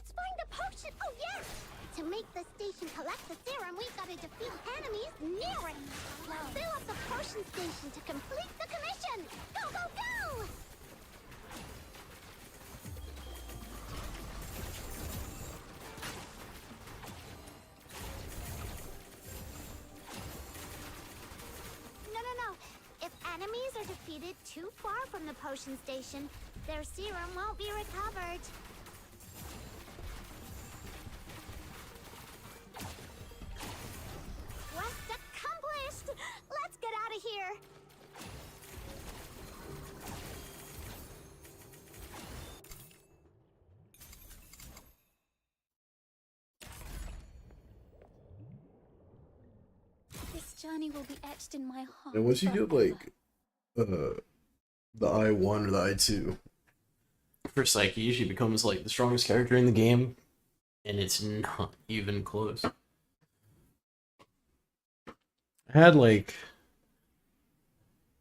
let's find the potion. Oh, yeah! To make the station collect the serum, we've got to defeat enemies near it. Fill up the potion station to complete the commission. Go, go, go! No. If enemies are defeated too far from the potion station, their serum won't be recovered. Quest accomplished! Let's get out of here! This journey will be etched in my heart. And once you get forever. like the I1 or the I2 for Psyche, she becomes like the strongest character in the game, and it's not even close. I had like,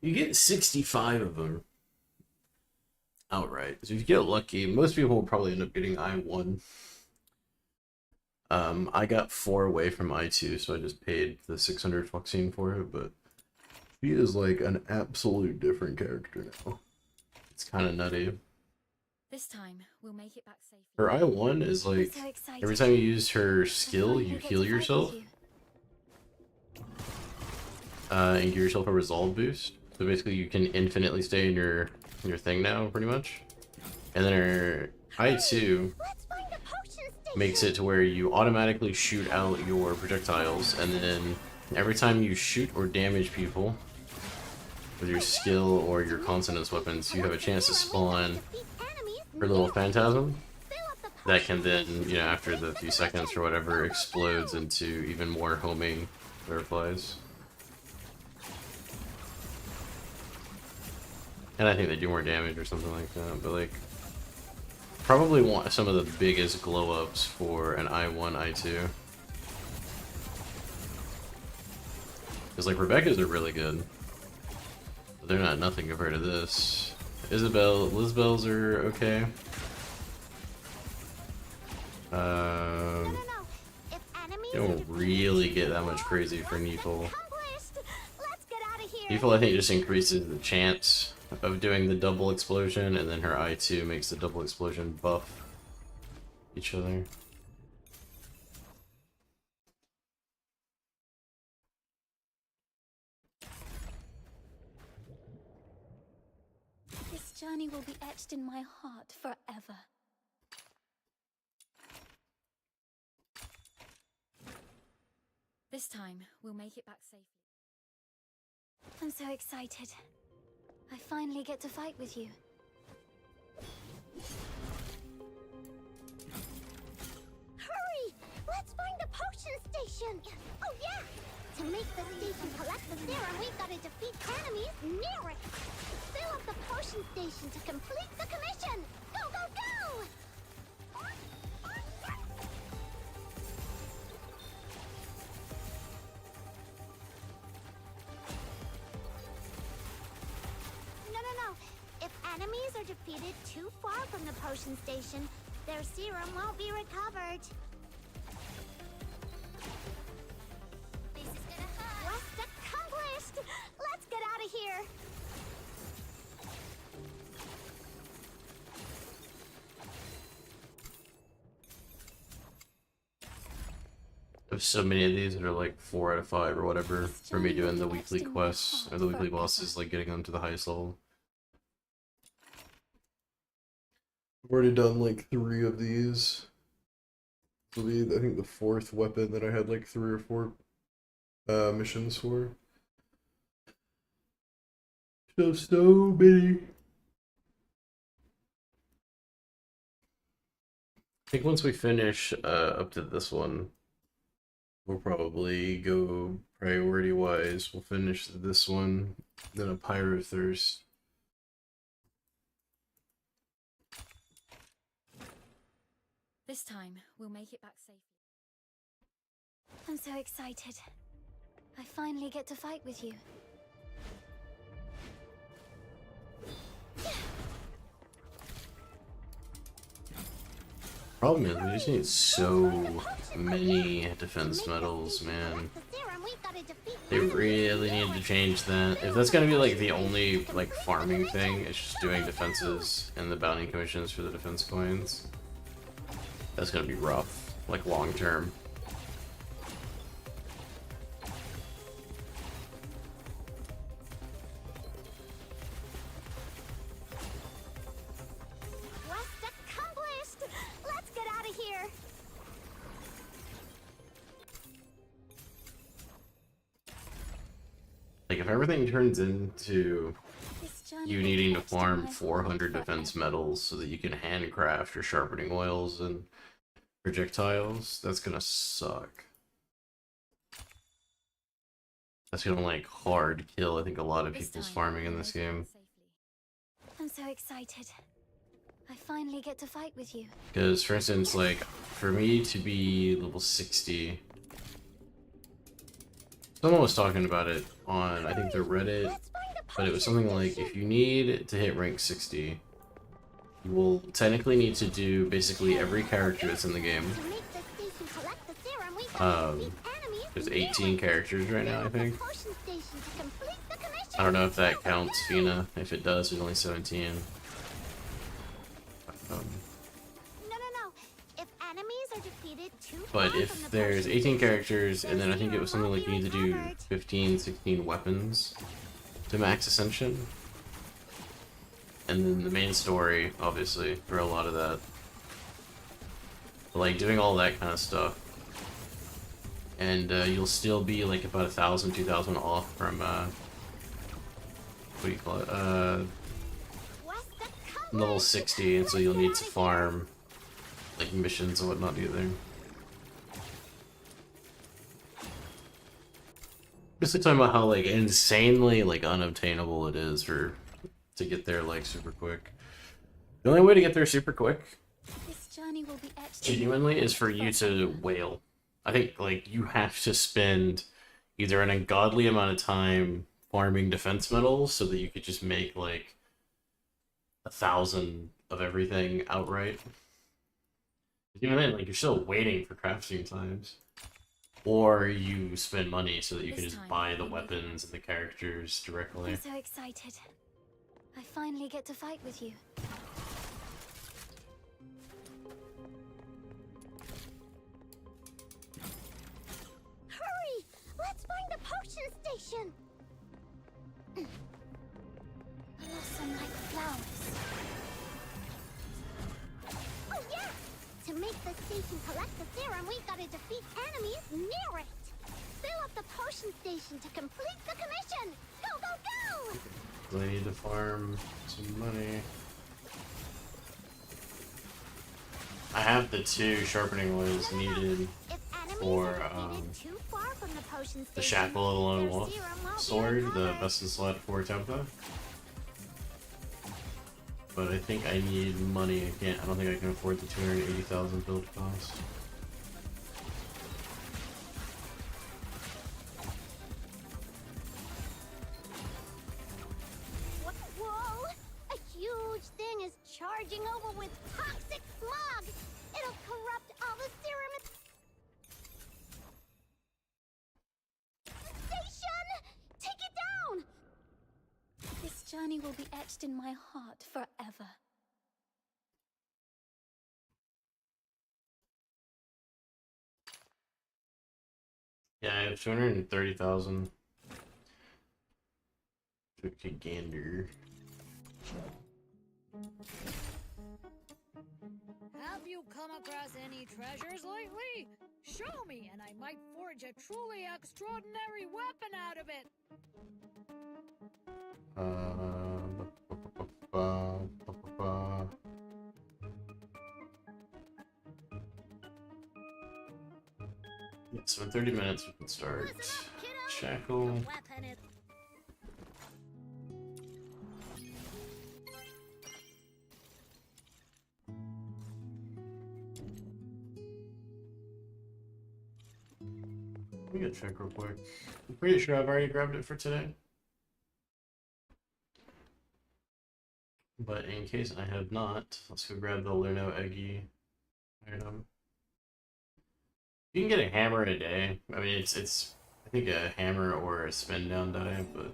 you get 65 of them outright. So if you get lucky, most people will probably end up getting I1. I got 4 away from I2, so I just paid the 600 Fluxine for it, but she is like an absolute different character now. It's kind of nutty. This time we'll make it back safely. Her I1 is like, I'm so excited. every time you use her I skill, finally you get to heal fight with yourself. you. And give yourself a resolve boost. So basically you can infinitely stay in your thing now, pretty much. And then her I2 Let's find the potion station! makes it to where you automatically shoot out your projectiles, and then every time you shoot or damage people with your skill or your consonance weapons, you have a chance to spawn her little phantasm that can then, you know, after the few seconds or whatever, explodes into even more homing butterflies. And I think they do more damage or something like that, but like, probably want some of the biggest glow ups for an I1, I2. Because like Rebecca's are really good. But they're not nothing compared to this. Lizbel's are okay. You don't really get that much crazy for Neefle. Neefle I think just increases the chance of doing the double explosion, and then her I2 makes the double explosion buff each other. This journey will be etched in my heart forever. This time we'll make it back safely. I'm so excited. I finally get to fight with you. Hurry! Let's find the potion station! Oh, yeah! To make the station collect the serum, we've got to defeat enemies near it. Fill up the potion station to complete the commission. Go, go, go! No. If enemies are defeated too far from the potion station, their serum won't be recovered. Quest accomplished! Let's get out of here! There's so many of these that are like 4 out of 5 or whatever for me doing the weekly quests or the weekly bosses, like getting them to the highest level. I've already done like 3 of these. This will be, I think, the 4th weapon that I had like 3 or 4 missions for. So many. I think once we finish up to this one, we'll probably go priority-wise. We'll finish this one, then a Pyrothirst. This time we'll make it back safely. I'm so excited. I finally get to fight with you. Problem is, we just need so many defense medals, man. They really need to change that. If that's gonna be like the only like farming thing, it's just doing defenses and the bounty commissions for the defense coins. That's gonna be rough, like long term. Quest accomplished! Let's get out of here! Like if everything turns into This journey you will be needing to etched in farm my 400 heart defense forever. medals so that you can handcraft your sharpening oils and projectiles, that's gonna suck. That's gonna like hard kill, I think, a lot of This people's time, farming in we'll this make it game. back safely. I'm so excited. I finally get to fight with you. Because, for instance, like, for me to be level 60, someone was talking about it on, I think, the Reddit, Let's find a but it was potion something like, station. if you need to hit rank 60, you will technically need to do basically every character that's in the game. To make the station collect the serum, we gotta defeat enemies There's near 18 it. characters right now, I Fill up the think. potion station to complete the commission. I don't know if Go, that go, counts go! Fina. If it does, there's only 17. No, if enemies are defeated too But far from if the there's potion 18 station, characters, their and then I think it serum was something won't like be you need to do recovered. 15, 16 weapons to max ascension. And then the main story, obviously, for a lot of that. But, like, doing all that kind of stuff. And you'll still be like about 1,000, 2,000 off from, what do you call it? Quest accomplished. Level 60, and so you'll need to farm like missions and whatnot to get there. Basically talking about how like insanely like unobtainable it is to get there like super quick. The only way to get there super quick, This journey will be etched in my genuinely, is heart for you forever. to whale. I think like you have to spend either an ungodly amount of time farming defense medals so that you could just make like 1,000 of everything outright. Even then, like you're still waiting for crafting times. Or you spend money so that you can This just time, buy the we'll make it weapons and the characters directly. I'm so excited. I finally get to fight with you. Hurry! Let's find the potion station. Blossom like flowers. Oh yeah! To make the station collect the serum, we gotta defeat enemies near it. Fill up the potion station to complete the commission. Go, go, go! I need to farm some money. I have the 2 sharpening oils needed If enemies for are defeated too far from the potion the station, Shackle of the Lone their Wolf serum won't be sword, the recovered. best in slot for Tempa. But I think I need money. I don't think I can afford the 280,000 build cost. Whoa! A huge thing is charging over with toxic smog. It'll corrupt all the serum. Station! Take it down! This journey will be etched in my heart forever. Yeah, I have 230,000. Took a gander. Have you come across any treasures lately? Show me, and I might forge a truly extraordinary weapon out of it. Yeah, so in 30 minutes we can start. Listen up, kiddo. Shackle. The weapon is Let me go check real quick. I'm pretty sure I've already grabbed it for today. But in case I have not, let's go grab the Lerno Eggy Item. You can get a hammer a day. I mean, it's I think a hammer or a spin down die, but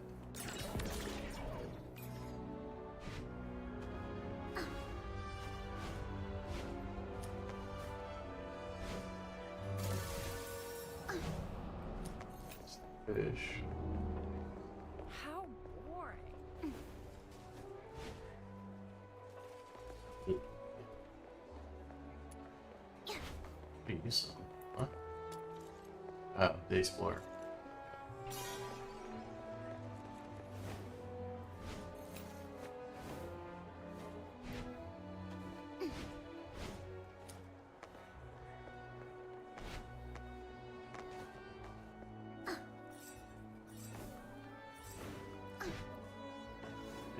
fish. How boring. What you saw? Huh? Oh, the Explorer.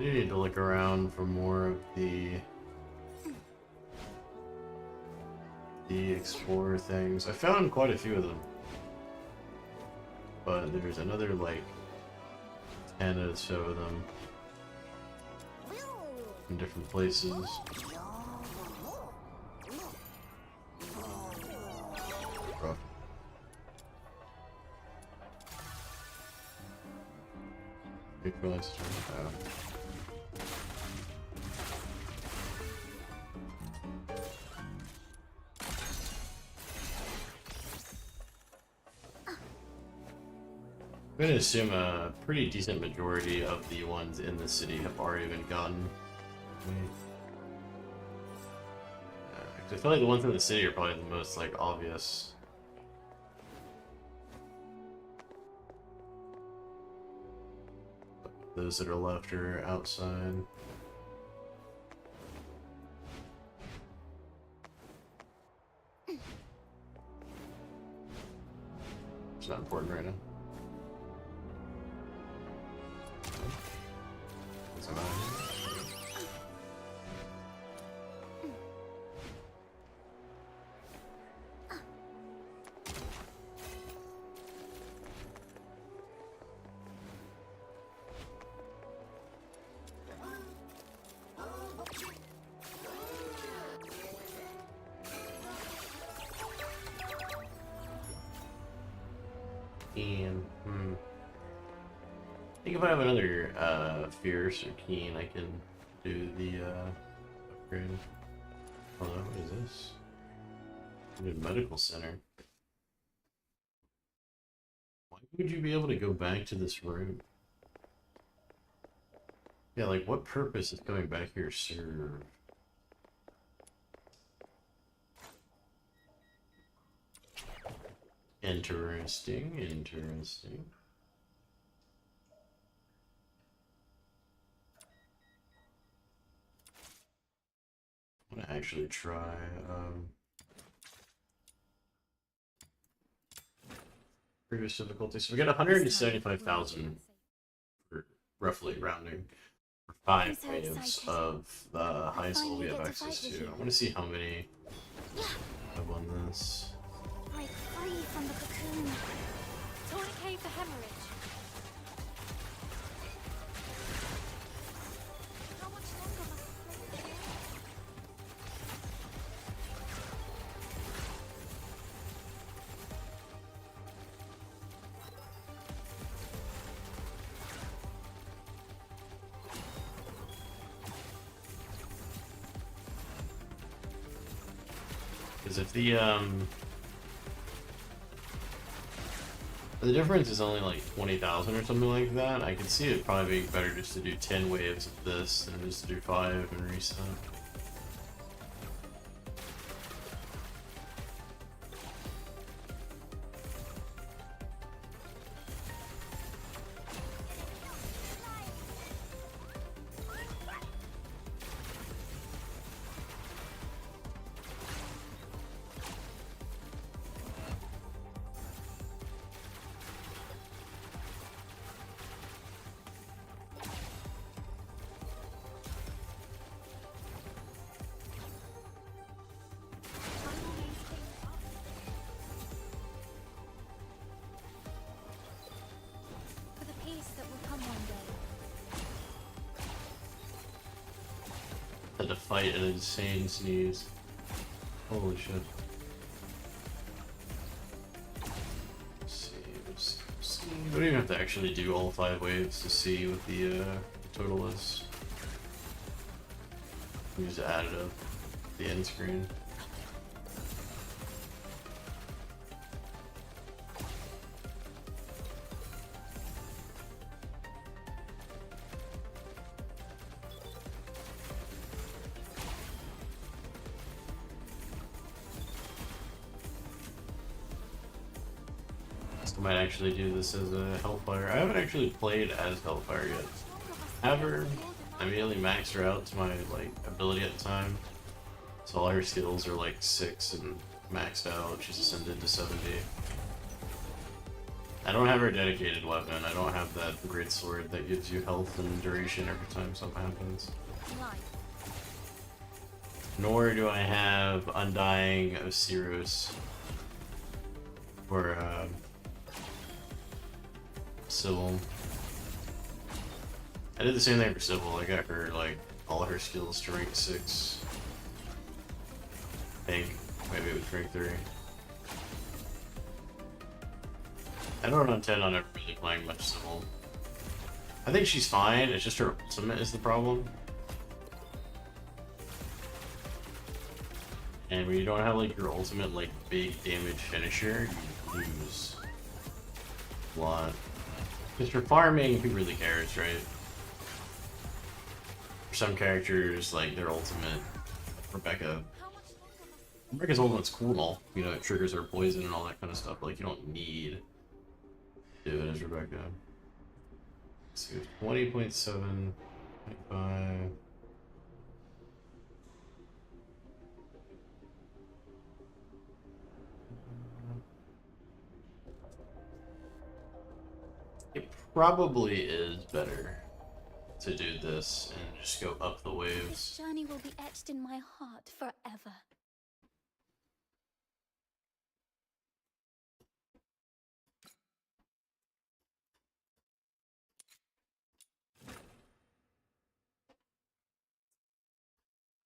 I need to look around for more of the Explorer things. I found quite a few of them, but there's another like 10 or so of them in different places. Rough. Big realize turn out. I'm gonna assume a pretty decent majority of the ones in the city have already been gotten. 'Cause I feel like the ones in the city are probably the most like obvious. Those that are left are outside. It's not important right now. Doesn't matter. And, I think if I have another Fierce or Keen, I can do the upgrade. Hold on, what is this? New medical center. Why would you be able to go back to this room? Yeah, like what purpose is coming back here serve? Interesting, interesting. I'm gonna actually try, previous difficulty. So we got 175,000, roughly rounding, for 5 so waves excited. of the highest level we finally have get to access fight with to. you. I want to see how many I have on this. Break free from the cocoon. Tourniquet for hemorrhage. How much longer must I play? Because if the difference is only like 20,000 or something like that, I could see it probably being better just to do 10 waves of this than just to do 5 and reset. For the peace that will come one day. Had to fight an insane sneeze. Holy shit. Let's see, let's see. You don't even have to actually do all 5 waves to see what the total is. You just add it up at the end screen. I might actually do this as a Hellfire. I haven't actually played as Hellfire yet. However, I immediately maxed her out to my like ability at the time. So all her skills are like 6 and maxed out. She's ascended to 70. I don't have her dedicated weapon. I don't have that great sword that gives you health and duration every time something happens. Nor do I have Undying Osiris or Sybil. I did the same thing for Sybil. I got her like all her skills to rank 6. I think maybe it was rank 3. I don't intend on ever really playing much Sybil. I think she's fine. It's just her ultimate is the problem. And when you don't have like your ultimate like big damage finisher, you lose a lot. Because for farming, who really cares, right? For some characters, like their ultimate, Rebecca's ultimate's cool and all. You know, it triggers her poison and all that kind of stuff. Like you don't need to do it as Rebecca. Let's see, 20.7, 25. It probably is better to do this and just go up the This waves. journey will be etched in my heart forever.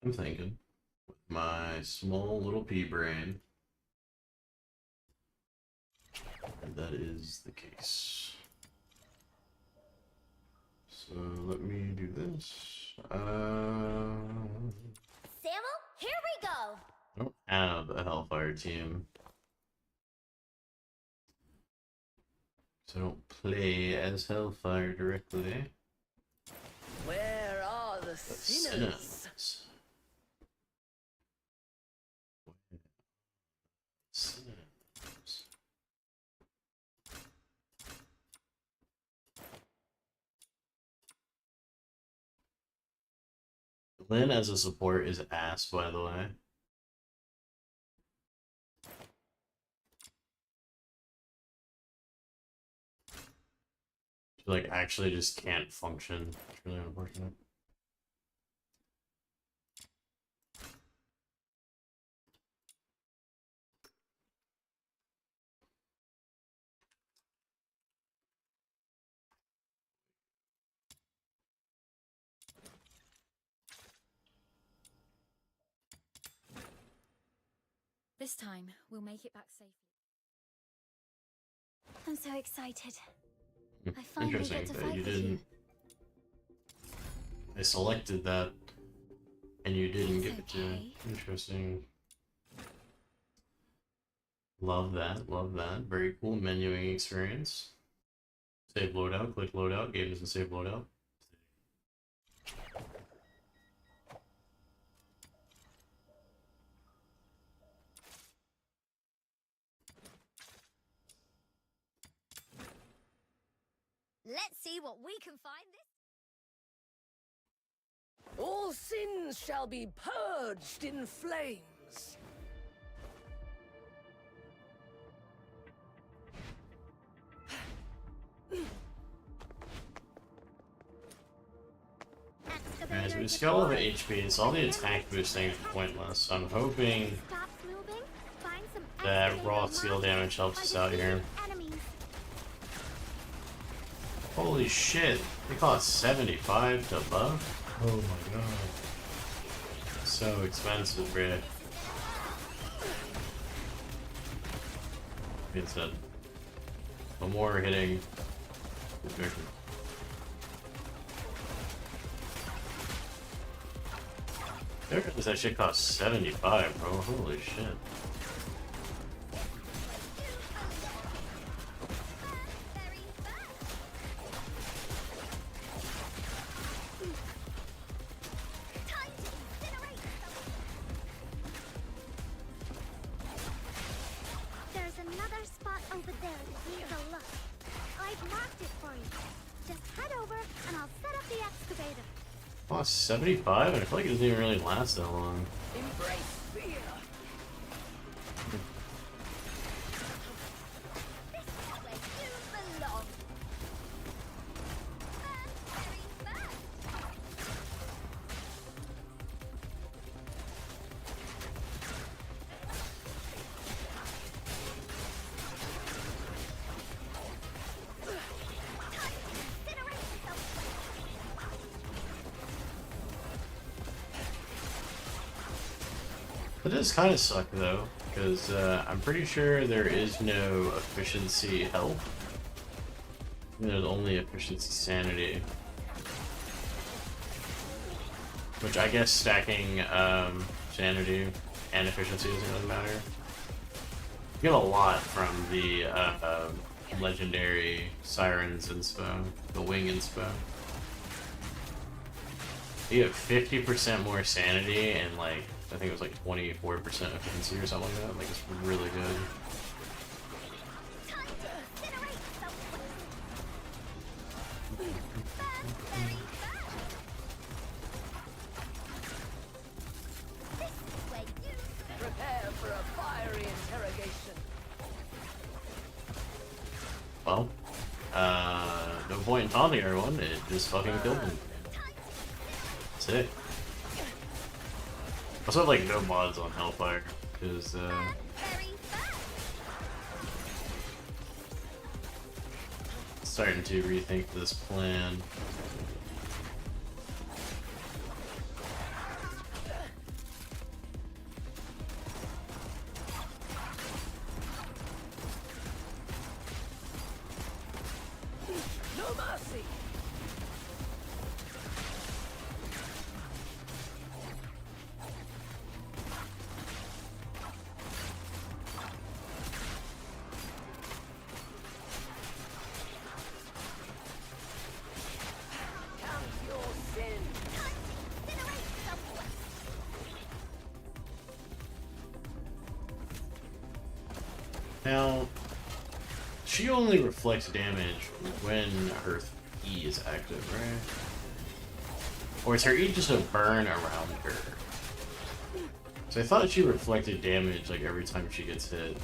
I'm thinking, with my small little pea brain, that is the case. So let me do this. Samuel, here we go! I don't have a Hellfire team. So I don't play as Hellfire directly. Where are the But sinners? Sinners. Sinners. Lynn as a support is ass, by the way. She, like, actually just can't function. It's really unfortunate. This time, we'll make it back safely. I'm so excited. I finally Interesting get to that fight you with didn't. you. I selected that, and you didn't It's give it to. okay. Interesting. Love that. Love that. Very cool menuing experience. Save loadout. Click loadout. Game doesn't save loadout. Let's see what we can find this. All sins shall be purged in flames. Guys, we just got all the HP, so all the attack boosting is pointless. So I'm hoping Stops moving, find some that excavator raw marks skill damage helps us under out here. enemies. Holy shit, they cost 75 to buff? Oh my god. So expensive, really. Instead. One more hitting. There it is. That shit costs 75, bro. Holy shit. There's another spot over there that needs a look. I've marked it for you. Just head over and I'll set up the excavator. Cost 75? I feel like it doesn't even really last that long. Embrace fear. This is where you belong. Very fast. It does kind of suck though, because I'm pretty sure there is no efficiency health. There's only efficiency sanity. Which I guess stacking sanity and efficiency doesn't really matter. You get a lot from the legendary Sirens inspo, the Wing inspo. You have 50% more sanity and like, I think it was like 24% efficiency or something like that. Like, it's really good. Prepare for a fiery interrogation. Well, no point in taunting everyone, it just fucking killed them. That's it. I also have like no mods on Hellfire, because starting to rethink this plan. No mercy. Count your sin. Now, she only reflects damage when her E is active, right? Or is her E just a burn around her? So I thought she reflected damage like every time she gets hit.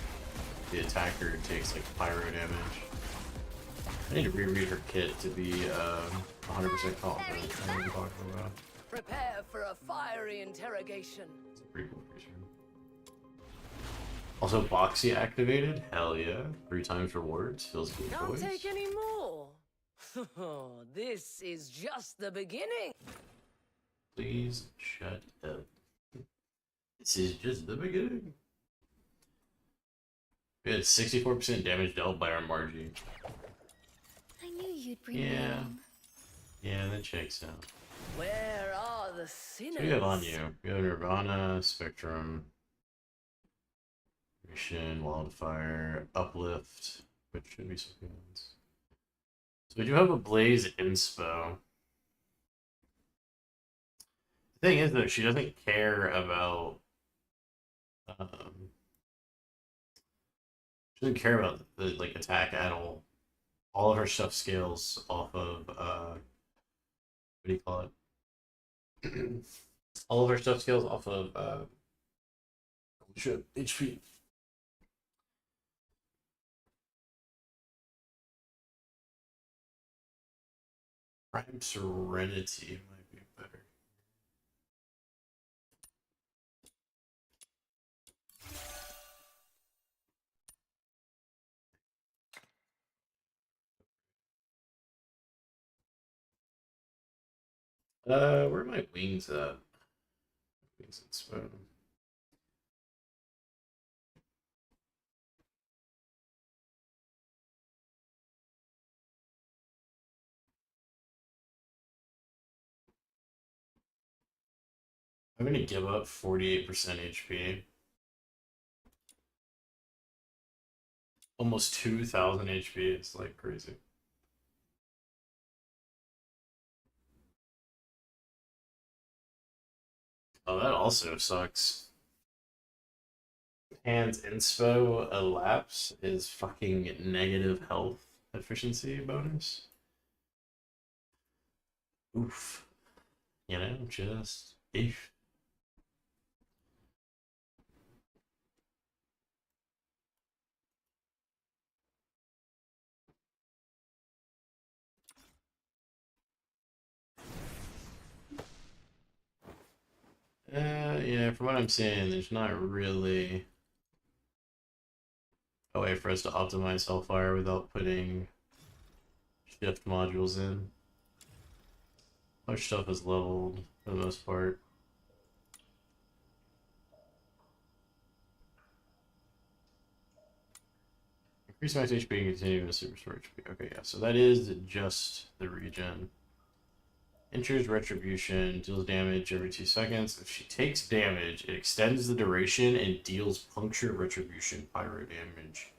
The attacker takes like pyro damage. I need to reread her kit to be 100% confident in what I'm talking about. Prepare for a fiery interrogation. It's a pretty cool feature. Also, Boxy activated. Hell yeah. 3 times rewards. Feels good, Can't boys. take any more. This is just the beginning. Please shut up. This is just the beginning. We had 64% damage dealt by our Margie. I knew you'd bring me Yeah. along. Yeah, that checks out. Where are the sinners? So we have on you. We have Nirvana, Spectrum, Mission, Wildfire, Uplift, which should be some good ones. So we do have a Blaze inspo. The thing is, though, she doesn't care about. She doesn't care about the like attack at all. All of her stuff scales off of what do you call it? All of her stuff scales off of HP. Prime Serenity might be better. Where are my wings at? Wings and spoon. I'm gonna give up 48% HP. Almost 2,000 HP. It's like crazy. Oh, that also sucks. And inspo elapse is fucking negative health efficiency bonus. Oof. You know, just if. Yeah, from what I'm seeing, there's not really a way for us to optimize Hellfire without putting shift modules in. Most stuff is leveled for the most part. Increase max HP and continue to super store HP. Okay, yeah, so that is just the regen. Enters Retribution, deals damage every 2 seconds. If she takes damage, it extends the duration and deals Puncture Retribution pyro damage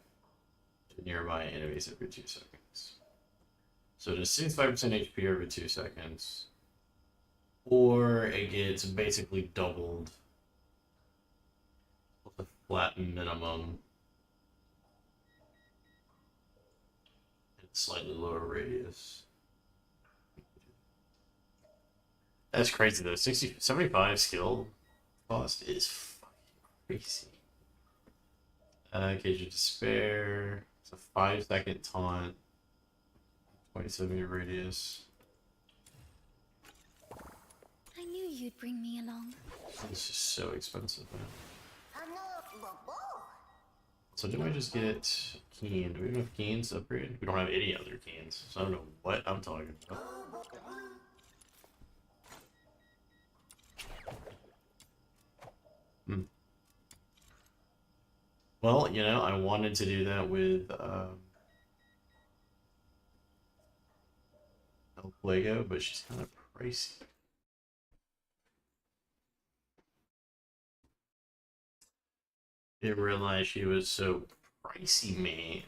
to nearby enemies every 2 seconds. So it does 65% HP every 2 seconds. Or it gets basically doubled with a flat minimum and slightly lower radius. That's crazy though. 75 skill cost is fucking crazy. Cage of Despair. It's a 5-second taunt. 27-meter radius. I knew you'd bring me along. This is so expensive, man. So do I just get Keen? Do we have enough Keens to upgrade? We don't have any other Keens, so I don't know what I'm talking about. Well, you know, I wanted to do that with El Fuego, but she's kind of pricey. Didn't realize she was so pricey, man.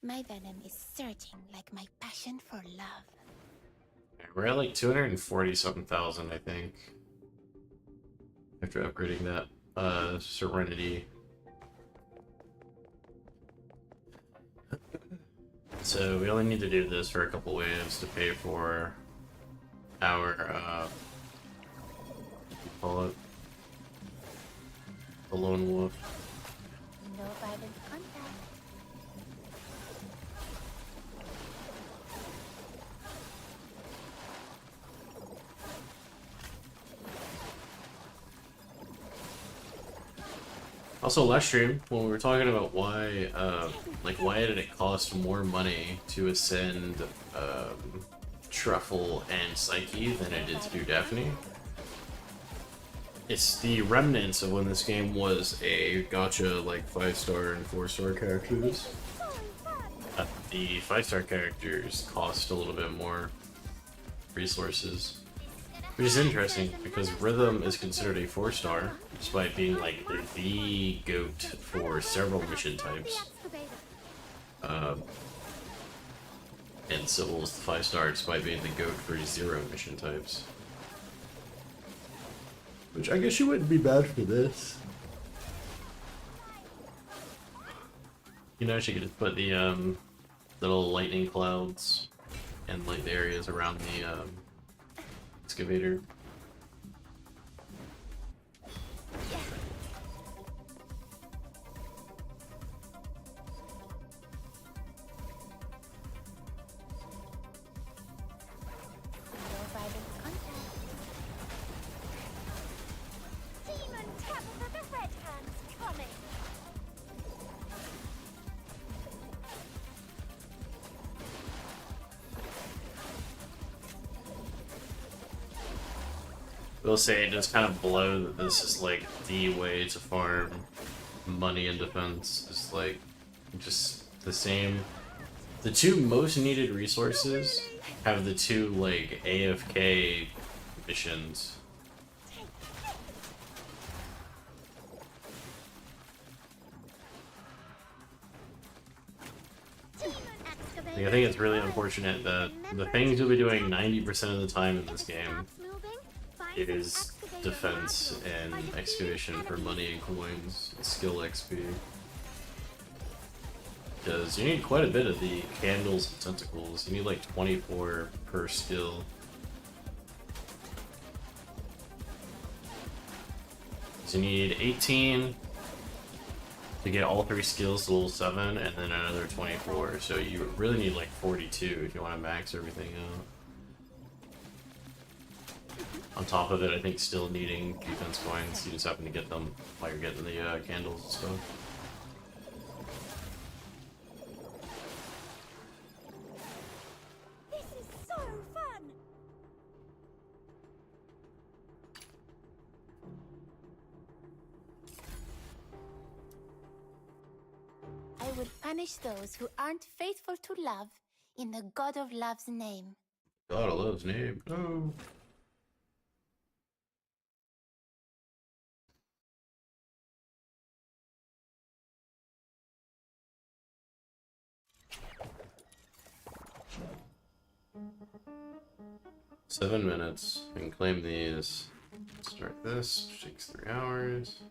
My venom is surging like my passion for love. We're at like 240-something thousand, I think. After upgrading that Serenity. So we only need to do this for a couple waves to pay for our what do you call it? The Lone Wolf. No violent contact. Also, last stream, when we were talking about why, why did it cost more money to ascend Truffle and Psyche than it did to do Daphne? It's the remnants of when this game was a gacha, like 5-star and 4-star characters. The 5-star characters cost a little bit more resources. Which is interesting, because Rhythm is considered a 4-star, despite being like the GOAT for several mission types. And Sybil is the 5-star, despite being the GOAT for 0 mission types. Which I guess you wouldn't be bad for this. You know, she could just put the little lightning clouds and like the areas around the excavator. No violent contact. Demon Temple of the Red Hands coming. Will say it does kind of blow that this is like the way to farm money in defense. It's like just the same. The two most needed resources have the two like AFK missions. Like, I think it's really unfortunate that the things you'll be doing 90% of the time in this game is defense and excavation for money and coins and skill XP. Because you need quite a bit of the candles and tentacles. You need like 24 per skill. So you need 18 to get all 3 skills to level 7, and then another 24. So you really need like 42 if you want to max everything out. On top of it, I think still needing defense coins. You just happen to get them while you're getting the candles and stuff. This is so fun! I will punish those who aren't faithful to love in the God of Love's name. God of Love's name. Oh. Seven minutes. We can claim these. Start this. Takes 3 hours.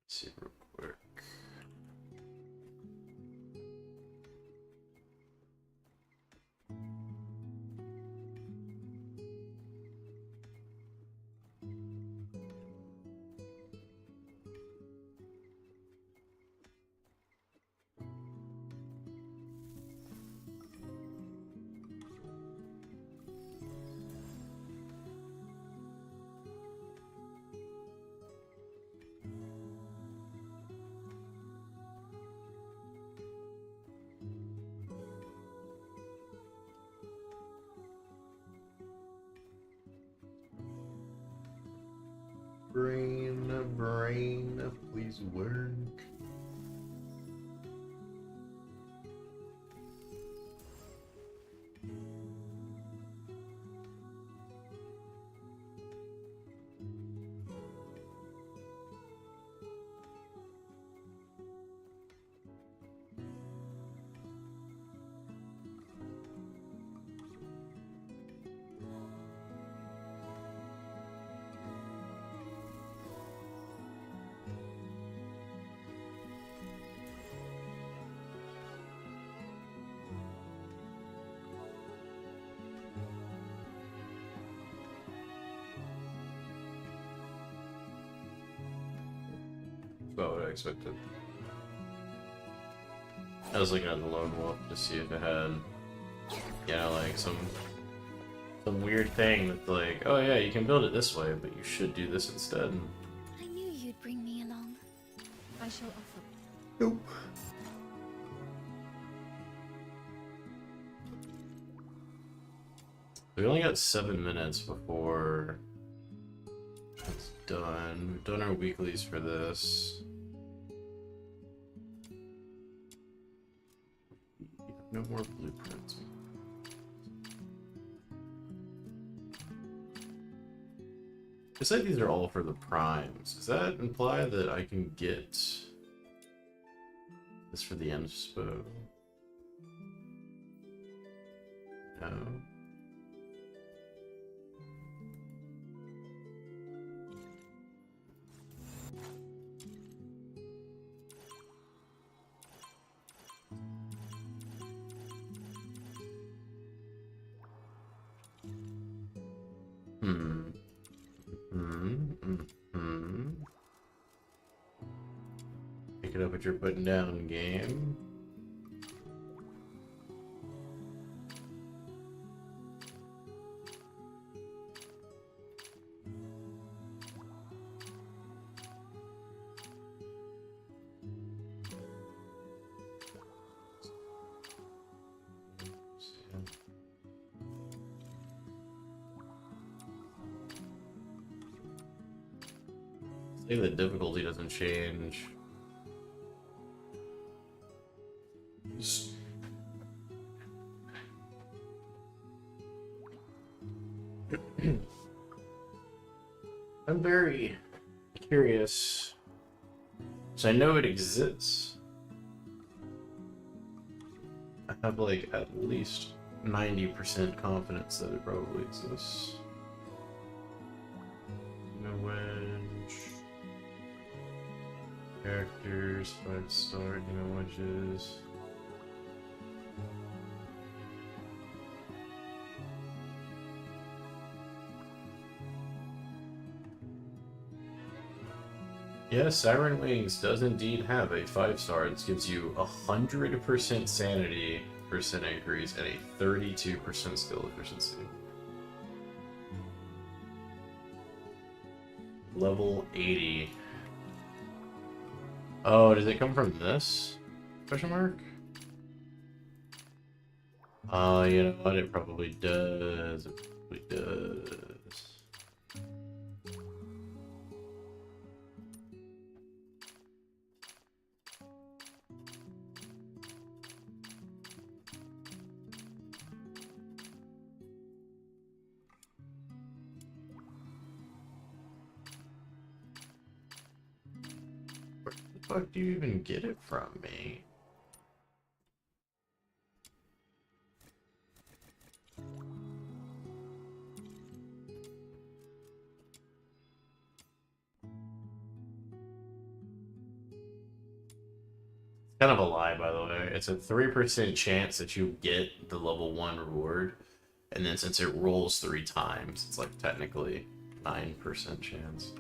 See real quick. Brain, please work. About what I expected. I was looking at the Lone Wolf to see if it had, you know, like some weird thing that's like, oh yeah, you can build it this way, but you should do this instead. I knew you'd bring me along. I shall offer. Nope. We only got 7 minutes before it's done. We've done our weeklies for this. No more blueprints. It said these are all for the primes. Does that imply that I can get this for the inspo? No. Pick it up what you're putting down, game. think the difficulty doesn't change. I'm very curious. So I know it exists. I have like at least 90% confidence that it probably exists. No wedge. Characters, 5-star, no wedges. Yes, Siren Wings does indeed have a 5-star. It gives you 100% sanity percent increase and a 32% skill efficiency. Level 80. Oh, does it come from this? Question mark? Oh, you know what? It probably does. It probably does. Where the fuck do you even get it from me? Kind of a lie, by the way. It's a 3% chance that you get the level 1 reward, and then since it rolls 3 times, it's like technically 9% chance.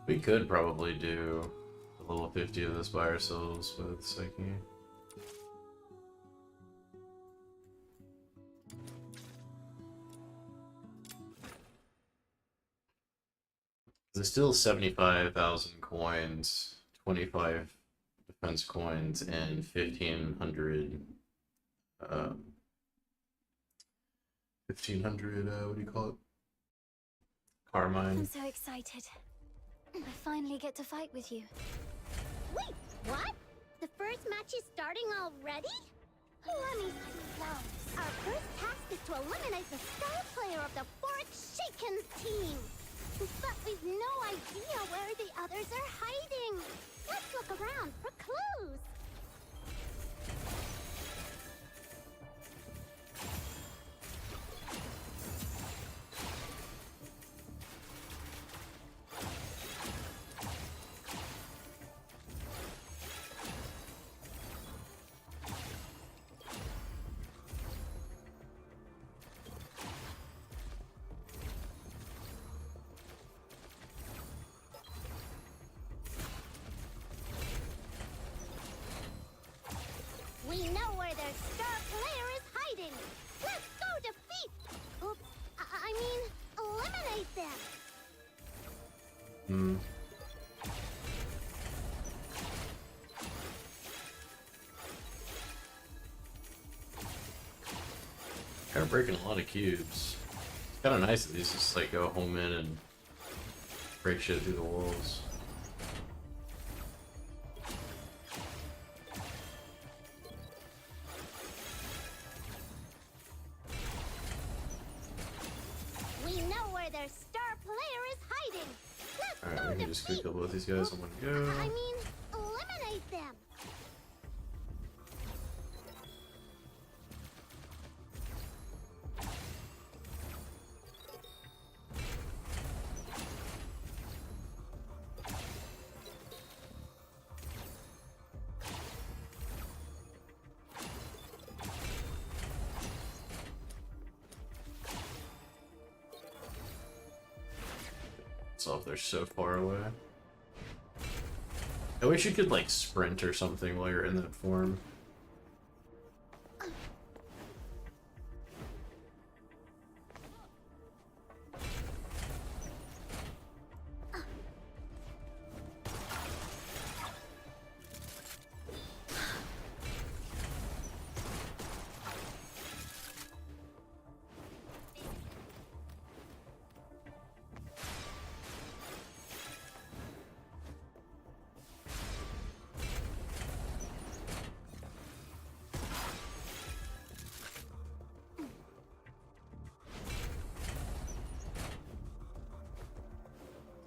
We could probably do a level 50 of this by ourselves with Psyche. There's still 75,000 coins, 25 defense coins, and 1,500. 1,500. What do you call it? Carmine. I'm so excited. I finally get to fight with you. Wait, what? The first match is starting already? Let me see. Our first task is to eliminate the star player of the Forest Shakens team. But we've no idea where the others are hiding. Let's look around for clues. We know where their star player is hiding. Let's go defeat. Oops, I mean, eliminate them. Kind of breaking a lot of cubes. It's kind of nice that these just like go home in and break shit through the walls. We know where their star player is hiding. Let's Alright, go we can just defeat. kill both these guys in one go. I mean, eliminate them. So if they're so far away. I wish you could like sprint or something while you're in that form.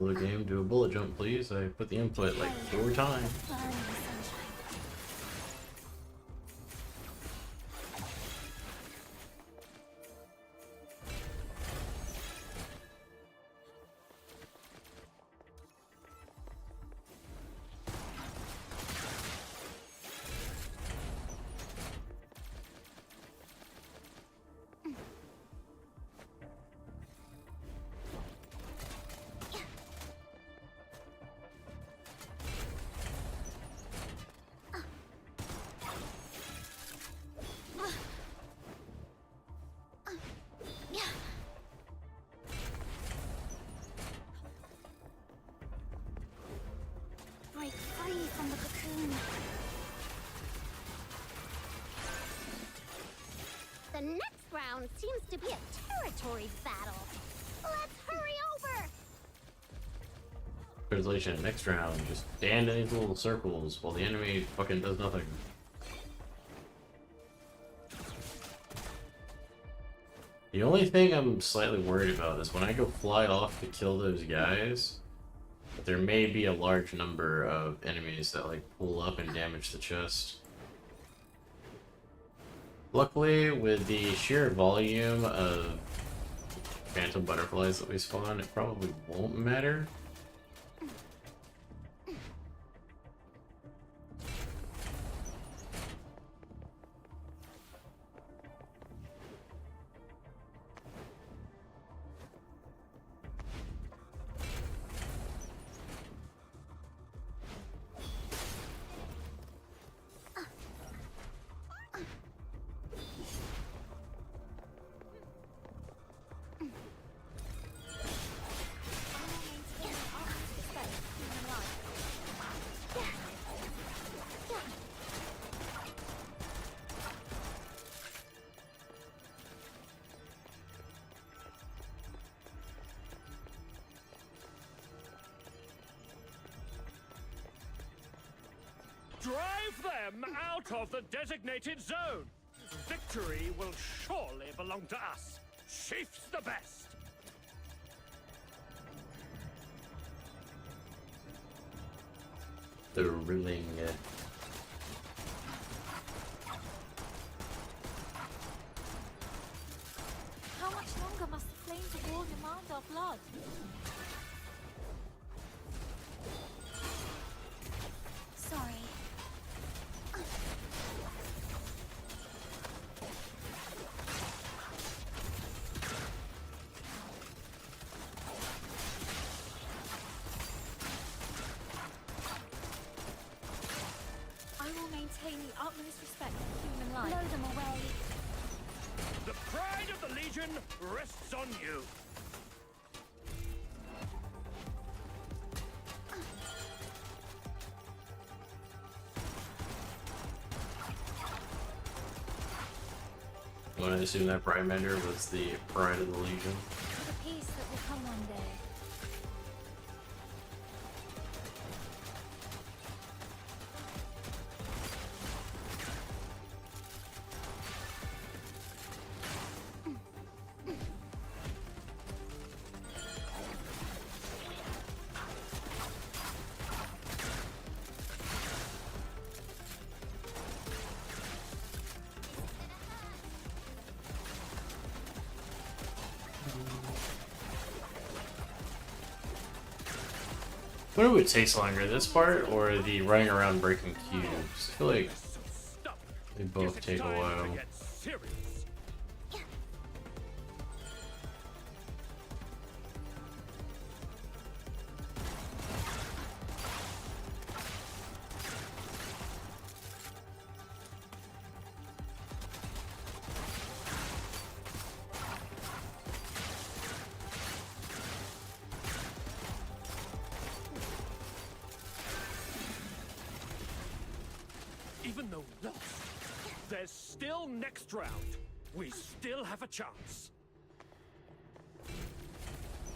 Hello game, do a bullet jump please. I put the input like 4 times. Flying in the sunshine. Break free from the cocoon. The next round seems to be a territory battle. Let's hurry over! Translation, next round, just stand in these little circles while the enemy fucking does nothing. The only thing I'm slightly worried about is when I go fly off to kill those guys, that there may be a large number of enemies that like pull up and damage the chest. Luckily, with the sheer volume of phantom butterflies that we spawn, it probably won't matter. Drive them out of the designated zone! Victory will surely belong to us. Chiefs the best! The ruling. How much longer must the flames of war demand our blood? Sorry. I will maintain the utmost respect for human life. Blow them away. The pride of the Legion rests on you. I assume that Prime Bender was the pride of the Legion. For the peace that will come one day. What would take longer, this part or the running around breaking cubes? I feel like they both take a while. Even though lost, there's still next round. We still have a chance.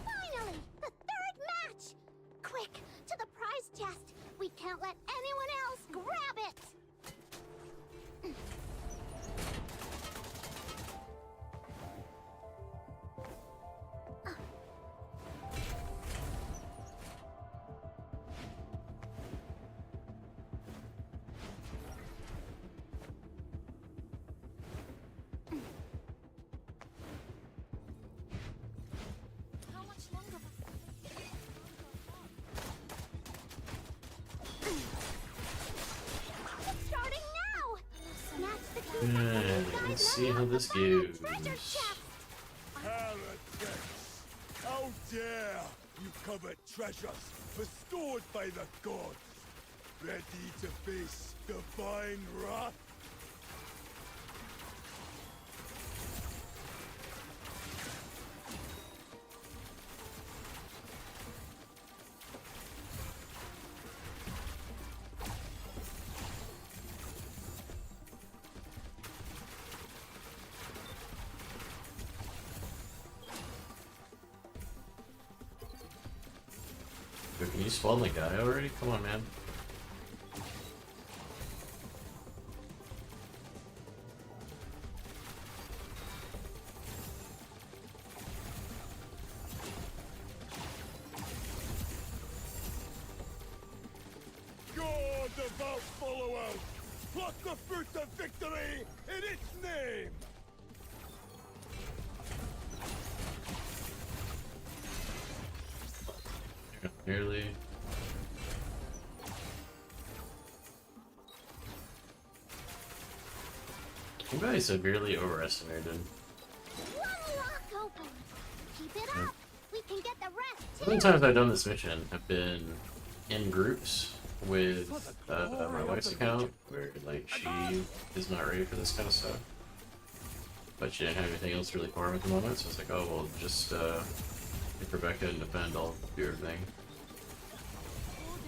Finally! The third match! Quick, to the prize chest! We can't let anyone else grab it! Alright, let's see how this goes. Heretics! How dare you covet treasures bestowed by the gods? Ready to face divine wrath? But can you spawn the guy already? Come on, man. Go, devout followers! Pluck the fruit of victory in its name! Nearly. You guys severely overestimated. One lock open. Keep it up. We can get the rest The too. only times I've done this mission have been in groups with my wife's account, where like she is not ready for this kind of stuff. But she didn't have anything else really for him at the moment, so it's like, oh well, just pick Rebecca and defend, I'll do everything.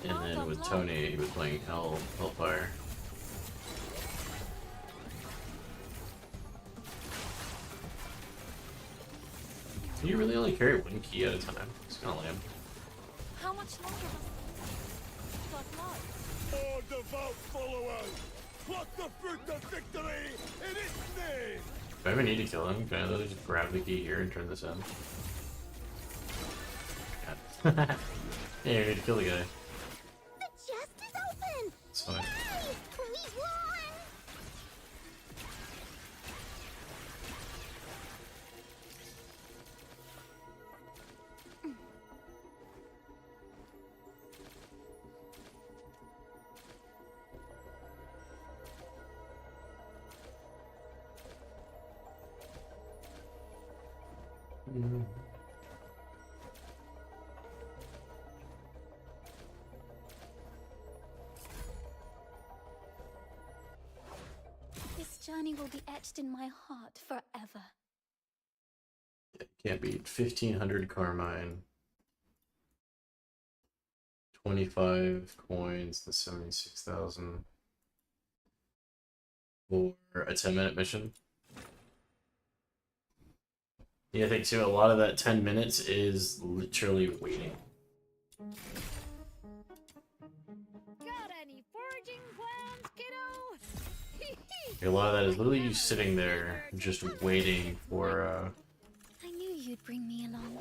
And then with Tony, he was playing Hellfire. Can you really only carry one key at a time? It's kind of lame. How much longer must God lie? Oh, devout followers! Pluck the fruit of victory in its name! If I ever need to kill him, can I literally just grab the key here and turn this in? God. Yeah, you need to kill the guy. The chest is open. It's fine. Yay! We won. This journey will be etched in my heart forever. Can't beat 1500 Carmine. 25 coins, the 76,000. For a 10-minute mission. Yeah, I think too, a lot of that 10 minutes is literally waiting. Got any foraging plans, kiddo? A lot of that is literally you sitting there just waiting for I knew you'd bring me along.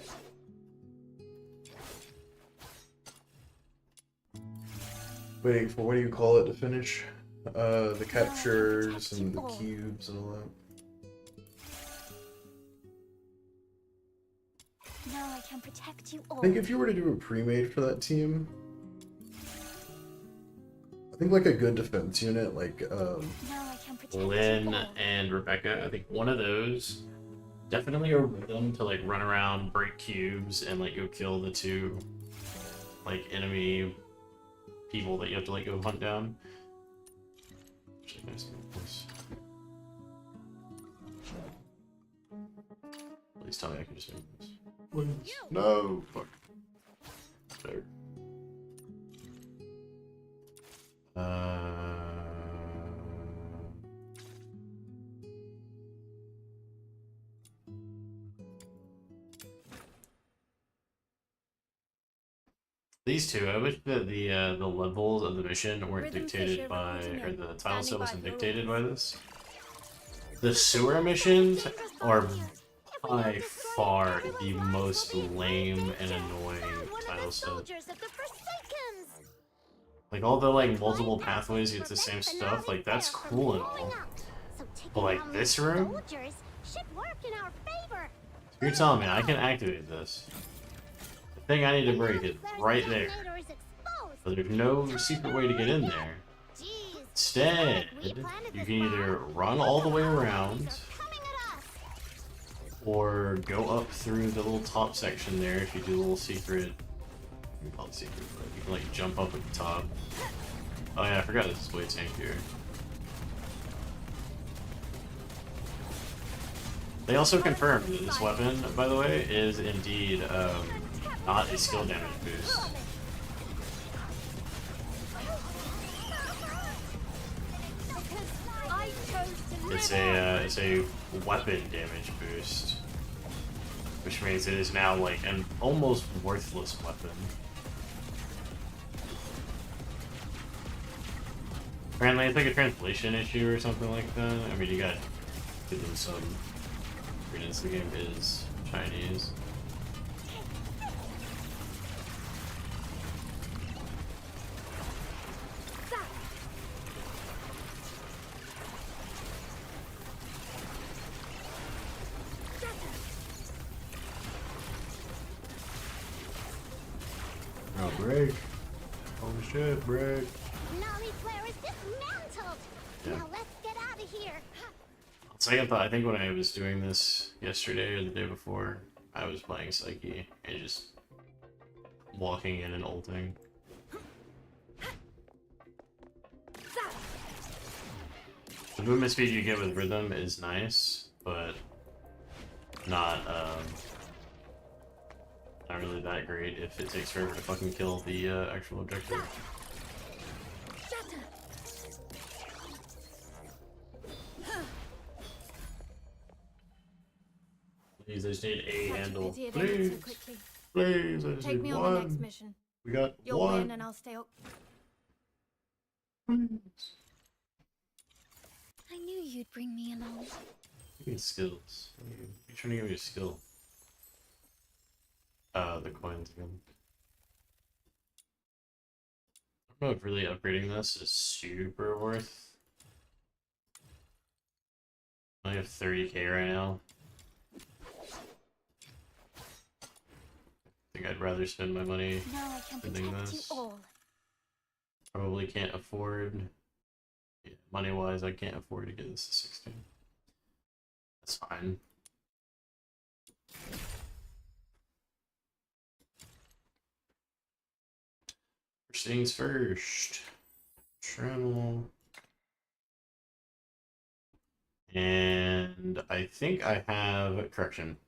waiting for, what do you call it, to finish? The captures and the cubes and all that. Now I can protect you all. I think if you were to do a pre-made for that team, I think like a good defense unit, like Now I can protect Lynn you all. and Rebecca, I think one of those, definitely a rhythm to like run around, break cubes, and like go kill the two like enemy people that you have to like go hunt down. Actually, nice to get this. Please tell me I can just make this. Please. No! Fuck. There. These two, I wish that the levels of the mission weren't Rhythm dictated Fisher by, reporting or in. the tile Standing set by wasn't for dictated by orders. this. The sewer missions are by far the most lame and annoying tile set. Like all the like multiple pathways get the same stuff, like that's cool and all. But like this room? You're telling me I can activate this. The thing I need to break is right there. But there's no secret way to get in there. Instead, you can either run all the way around, Coming at us. or go up through the little top section there if you do a little secret. You can call it secret, but you can like jump up at the top. Oh yeah, I forgot this is way tankier. They also confirmed that this weapon, by the way, is indeed not a skill damage boost. It's a weapon damage boost, which means it is now like an almost worthless weapon. Apparently, it's like a translation issue or something like that. I mean, you gotta give them some credence. The game is Chinese. Oh, break. Oh shit, break. Nolly Flare is dismantled. Yeah. Now let's get out of here. Second thought, I think when I was doing this yesterday or the day before, I was playing Psyche and just walking in and ulting. The movement speed you get with rhythm is nice, but not really that great if it takes forever to fucking kill the actual objective. Please, I just need a handle. Please, please, I just Take need me on one. the next mission. We got You'll one. win and I'll stay up. Please. I knew you'd bring me along. Give me skills. You're trying to give me a skill. The coins again. I don't know if really upgrading this is super worth. I have 30k right now. I think I'd rather spend my money Now I can spending protect this. you all. Probably can't afford. Yeah, money-wise, I can't afford to get this to 16. That's fine. First things first. Trammel. And I think I have, correction.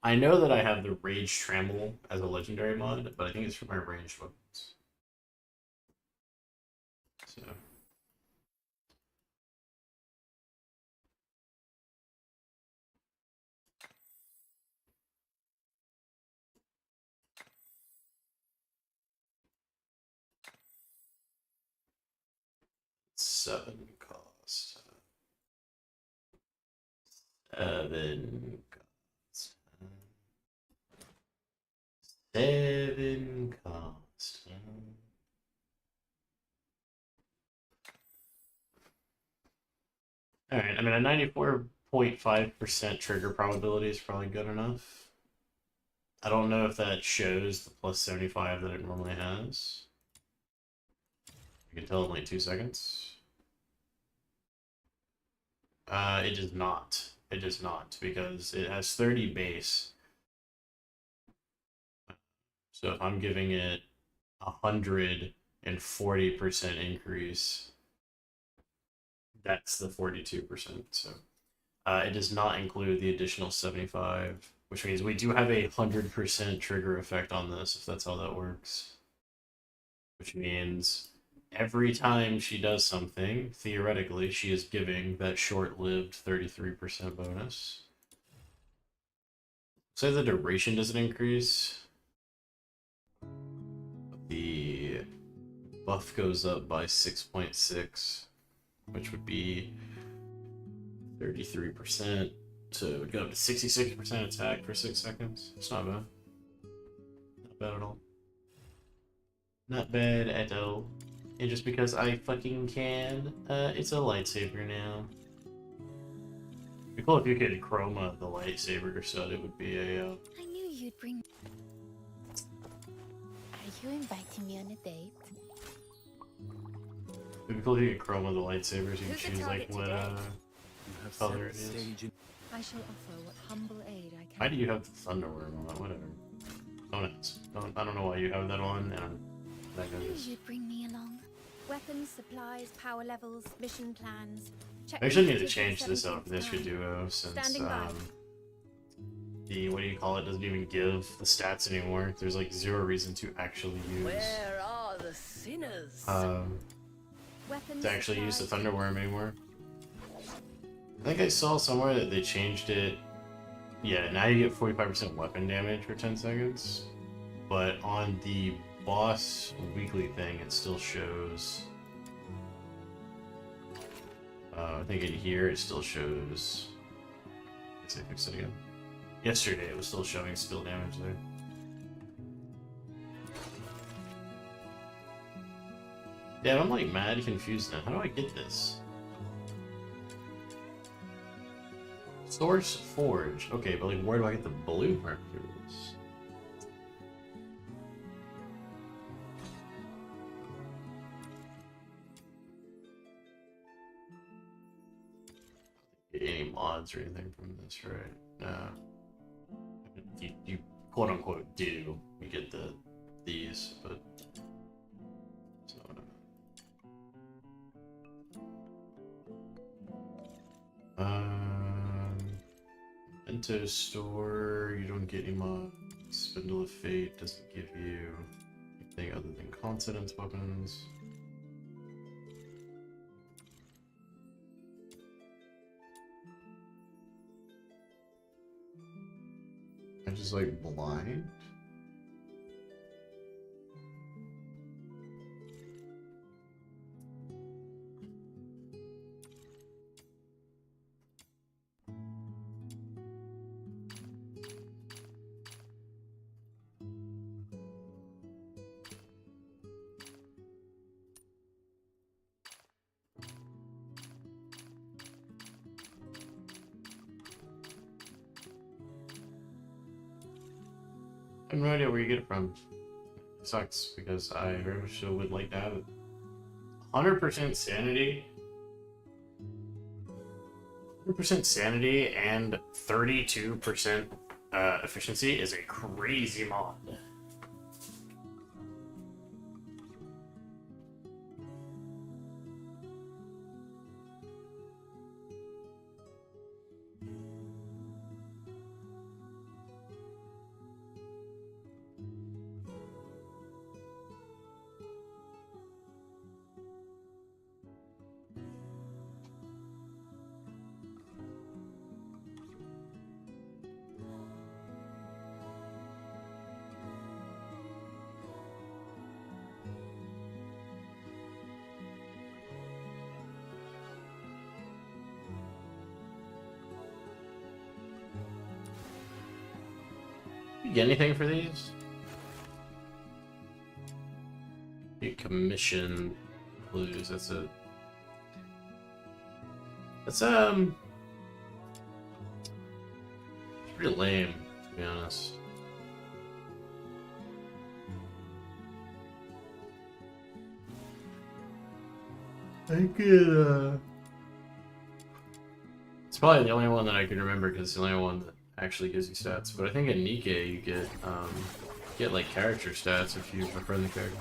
I know that I have the Rage Trammel as a legendary mod, but I think it's for my ranged weapons. So. Seven cost. 7 cost. 7 cost. Alright, I mean, a 94.5% trigger probability is probably good enough. I don't know if that shows the plus 75 that it normally has. You can tell in like 2 seconds. It does not. It does not, because it has 30 base. So if I'm giving it 140% increase, that's the 42%. So it does not include the additional 75, which means we do have a 100% trigger effect on this, if that's how that works. Which means every time she does something, theoretically, she is giving that short-lived 33% bonus. Say the duration doesn't increase. The buff goes up by 6.6, which would be 33%. So it would go up to 66% attack for 6 seconds. It's not bad. Not bad at all. Not bad at all. And just because I fucking can, it's a lightsaber now. It'd be cool if you could chroma the lightsaber so that it would be a, I knew you'd bring. Are you inviting me on a date? It'd be cool if you could chroma the lightsabers. You can Who's the choose like target what today? color it is. I shall offer what humble aid I Why can. do you have the Thunderworm on? Whatever. I don't know why you have that on, and that Knew goes. you'd bring me along. Weapons, supplies, power levels, mission plans. Check I actually the need to messages change this from out for this 17th Duo since Standing by. the what do you call it doesn't even give the stats anymore. There's like zero reason to actually use Where are the sinners? Weapons, to actually use the supplies- Thunderworm anymore. I think I saw somewhere that they changed it. Yeah, now you get 45% weapon damage for 10 seconds. But on the boss weekly thing, it still shows. I think in here it still shows. Let's see if I fix it again. Yesterday it was still showing spill damage there. Yeah, I'm like mad confused now. How do I get this? Source Forge. Okay, but like where do I get the blue materials? Get any mods or anything from this, right? No. You quote unquote do. You get these, but it's not what I meant. Into store, you don't get any mods. Spindle of Fate doesn't give you anything other than consonance weapons. I'm just like blind. I have no idea where you get it from. It sucks because I very much so would like to have it. 100% sanity. 100% sanity and 32% efficiency is a crazy mod. You get anything for these? You commission blues, that's it. That's it's pretty lame, to be honest. I could it's probably the only one that I can remember because it's the only one that actually gives you stats. But I think in Nikke you get like character stats if you prefer the character.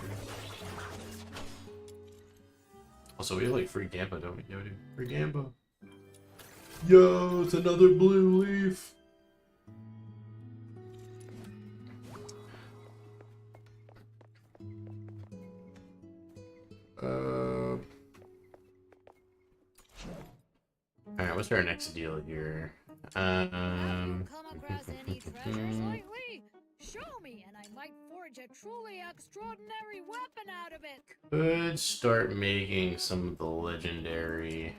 Also, we have like free Gampa, don't we? Yo, dude, free Gampa. Yo, it's another blue leaf. Alright, what's our next deal here? Have you come across any treasures lately? Show me, and I might forge a truly extraordinary weapon out of it. Could start making some of the legendary.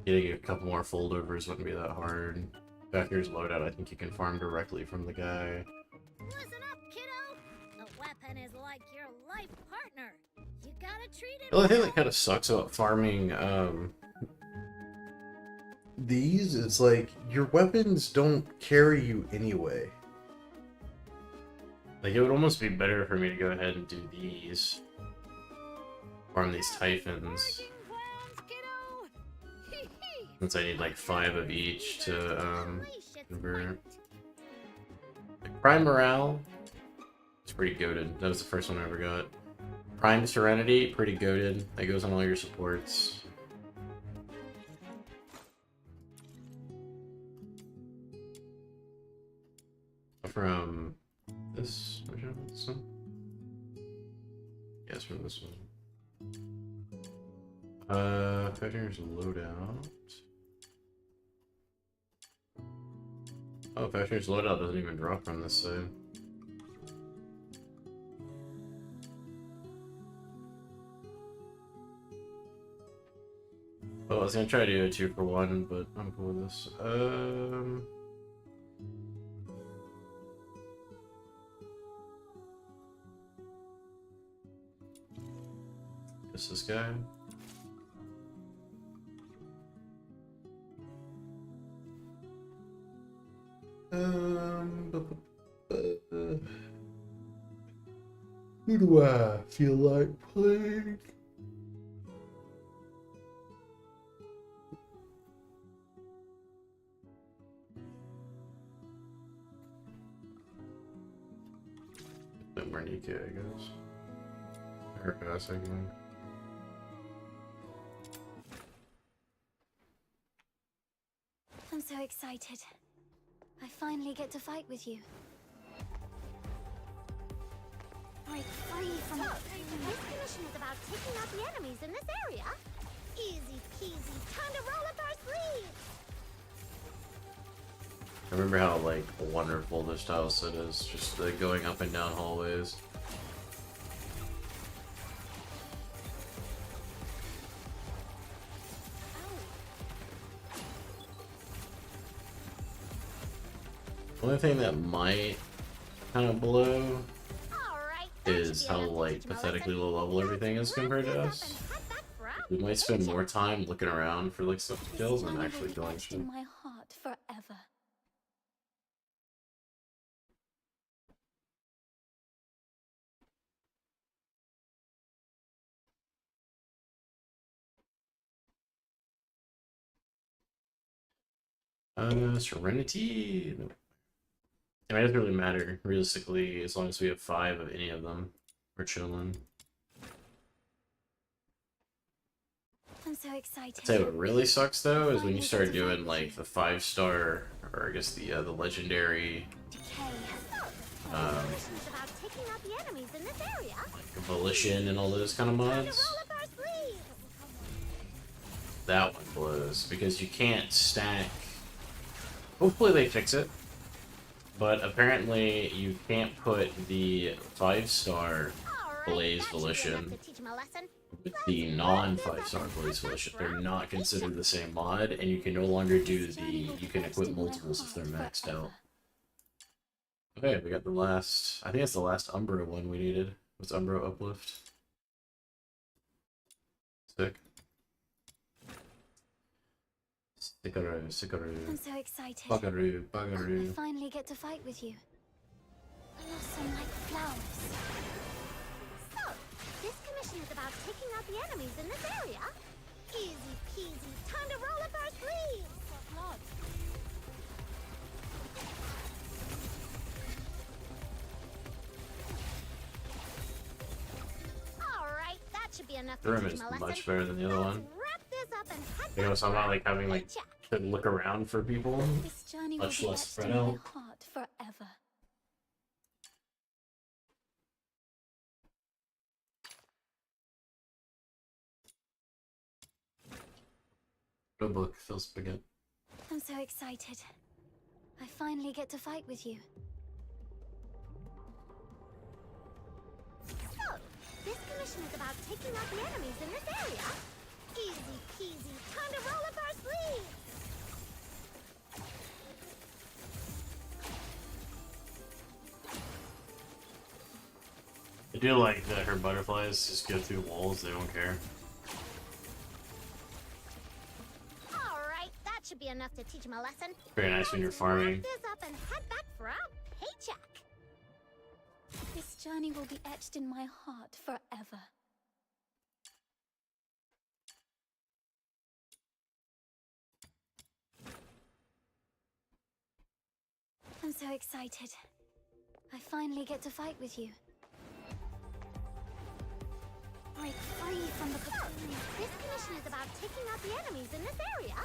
Getting a couple more foldovers wouldn't be that hard. Back here's loadout. I think you can farm directly from the guy. Listen up, kiddo. A weapon is like your life partner. You gotta treat it The only thing well. that kind of sucks about farming these is like your weapons don't carry you anyway. Like it would almost be better for me to go ahead and do these farm these Typhons. Working plans, kiddo? Hee hee. Since I need like 5 of each to Delicious convert. fight. Prime Morale. It's pretty goated. That was the first one I ever got. Prime Serenity, pretty goated. That goes on all your supports. From this one? Yes, from this one. Fetchers loadout. Oh, Fetchers loadout doesn't even drop from this side. Well, I was gonna try to do a 2-for-1, but I'm cool with this. Just this guy. Who do I feel like playing? Marnika, I guess. Or pass, I think. I'm so excited. I finally get to fight with you. Break free from this commission is about taking out the enemies in this area. Easy peasy. Time to roll up our sleeves. I remember how like wonderful this tile set is, just going up and down hallways. The only thing that might kind of blow Alright, is how like pathetically low level everything is compared to us. We might spend more time looking around for like stuff to kill than actually killing shit. in my heart forever. Serenity? No. I mean, it doesn't really matter, realistically, as long as we have 5 of any of them. We're chilling. I'm so excited. I'd say what really sucks, though, is when you start doing, like, the 5-star, or I guess the legendary, Commission is about taking out the enemies in this area. Volition and all those kind of Time to mods. roll up our sleeves. That one blows, because you can't stack... Hopefully they fix it. But apparently you can't put the 5-star Alright, Blaze that should be Volition enough to teach 'em a lesson. with the non-5-star Blaze Volition. They're not considered the same mod, and you can no longer do the... You can equip multiples if they're maxed out. Okay, we got the last... I think it's the last Umbro one we needed. What's Umbro Uplift? Sick. Sickaroo. I'm so excited. Bugaroo, I bugaroo. finally get to fight with you. Blossom like flowers. So, this commission is about taking out the enemies in this area. Easy peasy. Time to roll up our sleeves. Alright, that should be enough to Room teach is 'em a lesson. much better than the other Let's one. wrap this up and head You know, back so I'm not for like having like paycheck. to look around for people. This journey will Much be less etched spread in my out. heart forever. Good book, Phil Spigot. I'm so excited. I finally get to fight with you. So, this commission is about taking out the enemies in this area. Easy peasy. Time to roll up our sleeves. I do like that her butterflies just go through walls, they don't care. Alright, that should be enough to teach him a lesson. Very nice when you're Let's farming. wrap this up and head back for our paycheck. This journey will be etched in my heart forever. so excited. I finally get to fight with you. Break free from the cocoon. This mission is about taking out the enemies in this area.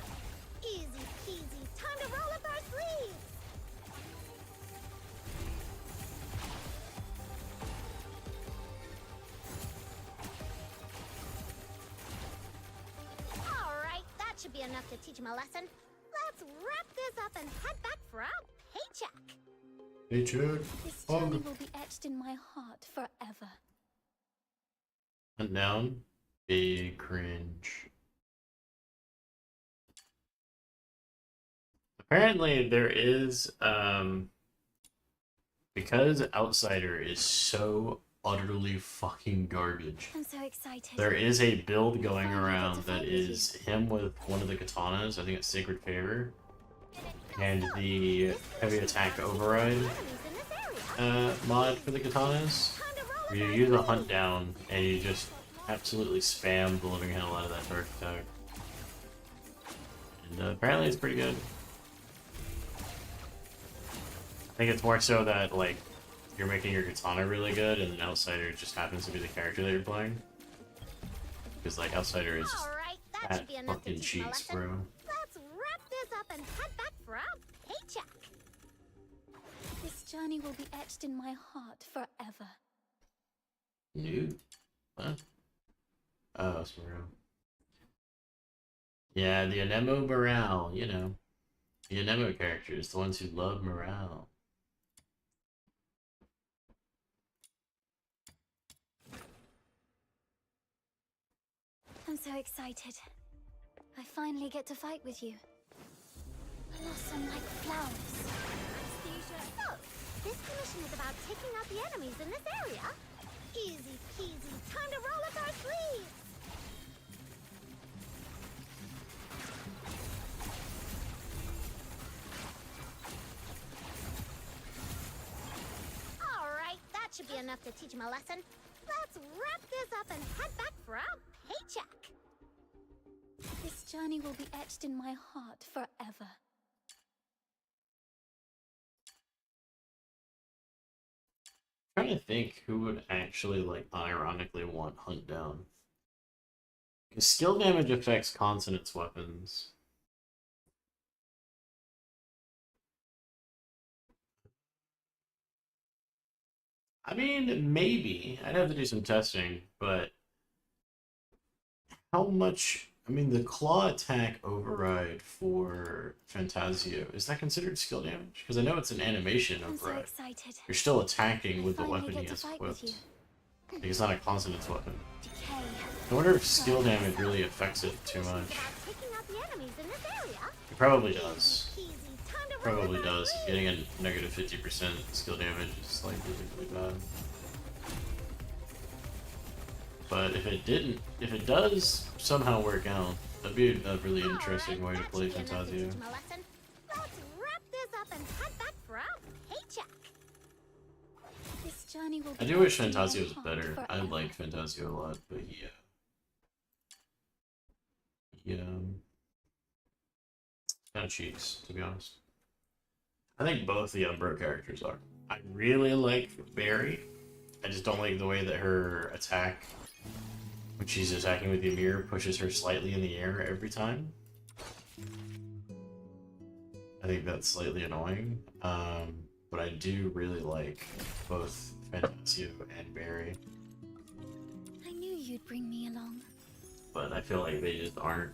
Easy peasy. Time to roll up our sleeves. All right, that should be enough to teach him a lesson. Let's wrap this up and head back for our paycheck. Hey, Chad. This journey will be etched in my heart forever. Hunt down. Big cringe. Apparently there is, because Outsider is so utterly fucking garbage, I'm so excited. there is a build going around that is him with one of the katanas, I think it's Sacred Favor, and the heavy attack override Enemies in this area. mod for the katanas, Time to roll up where you our use a sleeves. hunt down and you just absolutely spam the living hell out of that dark attack. And apparently it's pretty good. I think it's more so that, like, you're making your katana really good and then Outsider just happens to be the character that you're playing. Because, like, Outsider is All right, that that should be enough to fucking teach him a cheats, lesson. bro. Let's wrap this up and head back for our paycheck. This journey will be etched in my heart forever. New? What? Oh, it's morale. Yeah, the Anemo morale, you know. The Anemo characters, the ones who love morale. I'm so excited. I finally get to fight with you. Blossom like flowers. So, this mission is about taking out the enemies in this area. Easy peasy. Time to roll up our sleeves. All right, that should be enough to teach him a lesson. Let's wrap this up and head back for our paycheck. This journey will be etched in my heart forever. I'm trying to think who would actually, like, ironically want Hunt Down. Because skill damage affects consonance weapons. I mean, maybe. I'd have to do some testing, but how much... I mean, the claw attack override for Fantasio, is that considered skill damage? Because I know it's an animation I'm so override. excited. You're still attacking with the Finally weapon get he to has fight with equipped. you. Like, it's not a consonance weapon. Decay. I wonder if skill damage really affects it too This mission much. is about taking out the enemies in this area. It probably does. Easy peasy. Time to roll Probably up our does. sleeves. Getting a negative 50% skill damage is like really, really bad. But if it didn't, if it does somehow work out, that'd be a really interesting way to play Fantasio. Let's wrap this up and head back for our paycheck. This journey will I be do wish etched in my Fantasio was heart better. I forever. like Fantasio a lot, but yeah. Kind of cheats, to be honest. I think both the Umbro characters are. I really like Barry. I just don't like the way that her attack, when she's attacking with the Ymir, pushes her slightly in the air every time. I think that's slightly annoying. But I do really like both Fantasio and Barry. I knew you'd bring me along. But I feel like they just aren't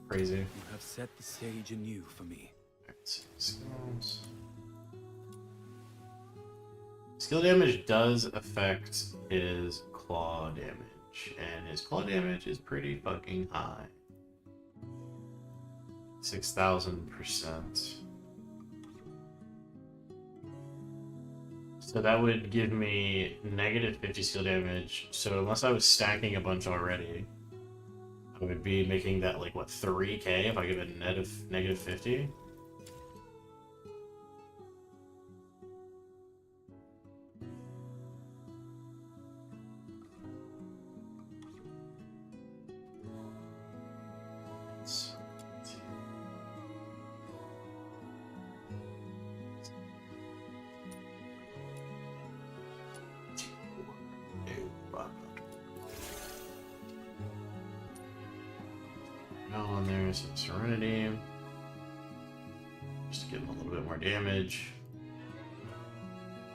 crazy. You have set the stage anew for me. Alright, skills. Skill damage does affect his claw damage, and his claw damage is pretty fucking high. 6,000%. So that would give me negative 50 skill damage. So unless I was stacking a bunch already, I would be making that like what, 3k if I give it a net of negative 50. Furnace of Serenity. Just to give him a little bit more damage.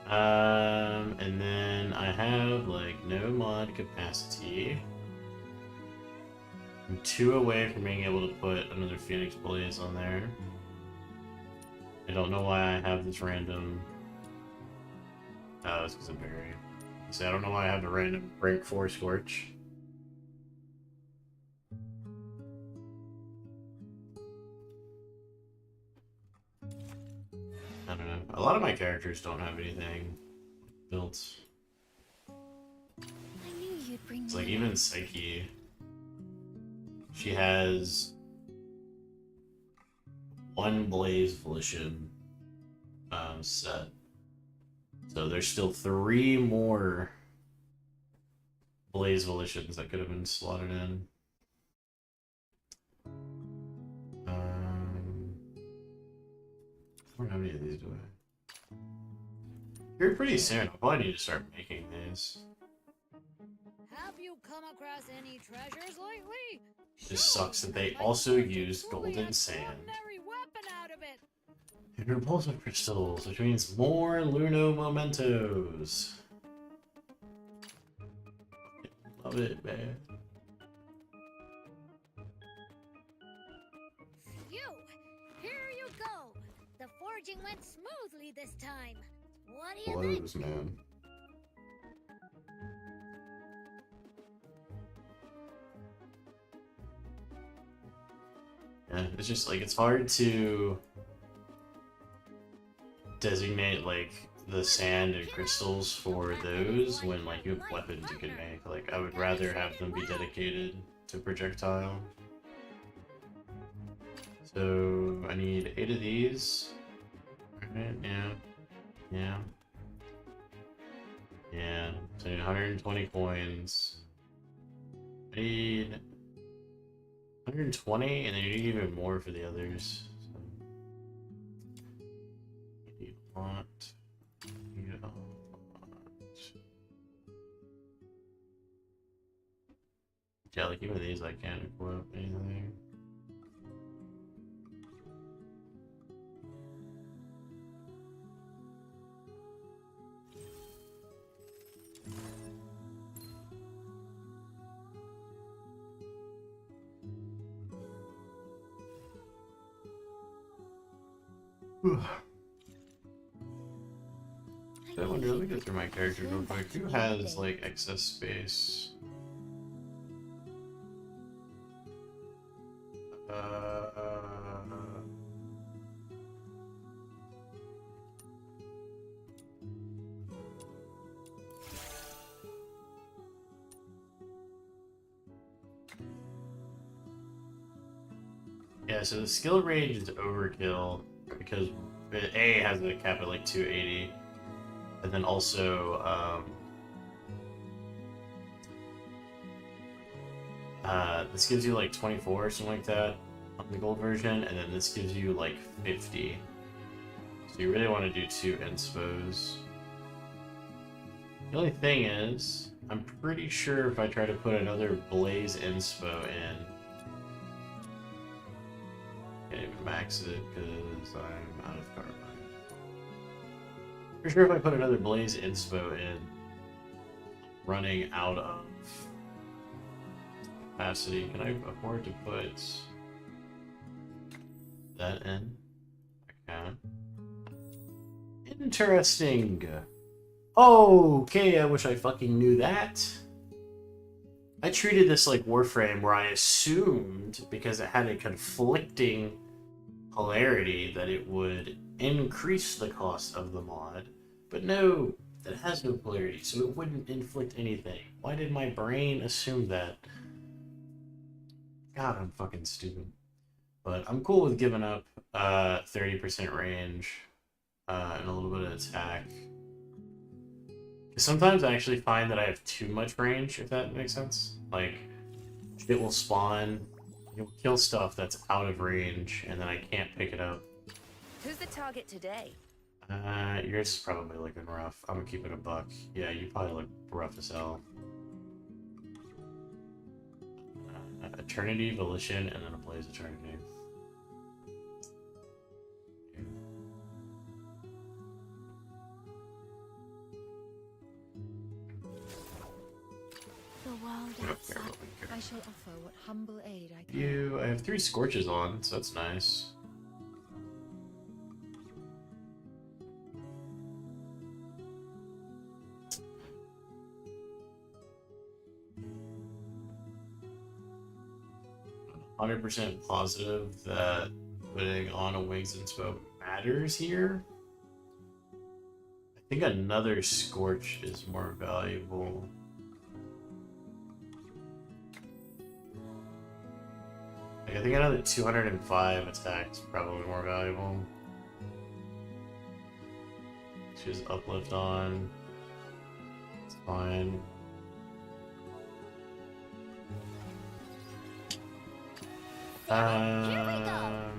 And then I have like no mod capacity. I'm 2 away from being able to put another Phoenix Blaze on there. I don't know why I have this random. Oh, it's because I'm Barry. So I don't know why I have the random Break 4 Scorch. I don't know. A lot of my characters don't have anything built. I knew you'd bring It's me like even Psyche. She has 1 Blaze Volition set. So there's still 3 more Blaze Volitions that could have been slotted in. I don't know how many of these do I have? Here pretty soon. I'll probably need to start making these. Have you come across any treasures lately? Just Show sucks me, that they and I might also forge a used truly golden sand. extraordinary weapon out of it. And repulsive crystals, which means more Luno mementos. Love it, man. Phew! Here you go! The forging went smoothly this time. What do you think? Blows, man. Yeah, it's just like it's hard to designate like the sand and crystals for those when like you have weapons you can make. Like I would rather have them be dedicated to projectile. So I need 8 of these. Alright, yeah. Yeah. Yeah. So I need 120 coins. I need 120 and then you need even more for the others. So you need a lot. You need a lot. Yeah, like even these I can't equip anything. I wonder, let me go through my character real quick. Who has like excess space? Yeah, so the skill range is overkill because A has a cap at like 280, and then also this gives you like 24 or something like that on the gold version, and then this gives you like 50. So you really want to do 2 inspos. The only thing is, I'm pretty sure if I try to put another Blaze inspo in, can't even max it because I'm out of carbine. For sure, if I put another Blaze inspo in, running out of capacity. Can I afford to put that in? I can. Interesting. Okay, I wish I fucking knew that. I treated this like Warframe, where I assumed, because it had a conflicting polarity, that it would increase the cost of the mod. But no, it has no polarity, so it wouldn't inflict anything. Why did my brain assume that? God, I'm fucking stupid. But I'm cool with giving up 30% range and a little bit of attack. Sometimes I actually find that I have too much range, if that makes sense. Like, it will spawn, you'll kill stuff that's out of range, and then I can't pick it up. Who's the target today? Yours is probably looking rough. I'm gonna keep it a buck. Yeah, you probably look rough as hell. Eternity, Volition, and then a Blaze Eternity. The world outside. I shall offer what humble aid I can. I have 3 Scorches on, so that's nice. I'm 100% positive that putting on a Wings and Smoke matters here. I think another Scorch is more valuable. Like, I think another 205 attack is probably more valuable. She has Uplift on. It's fine. Yeah,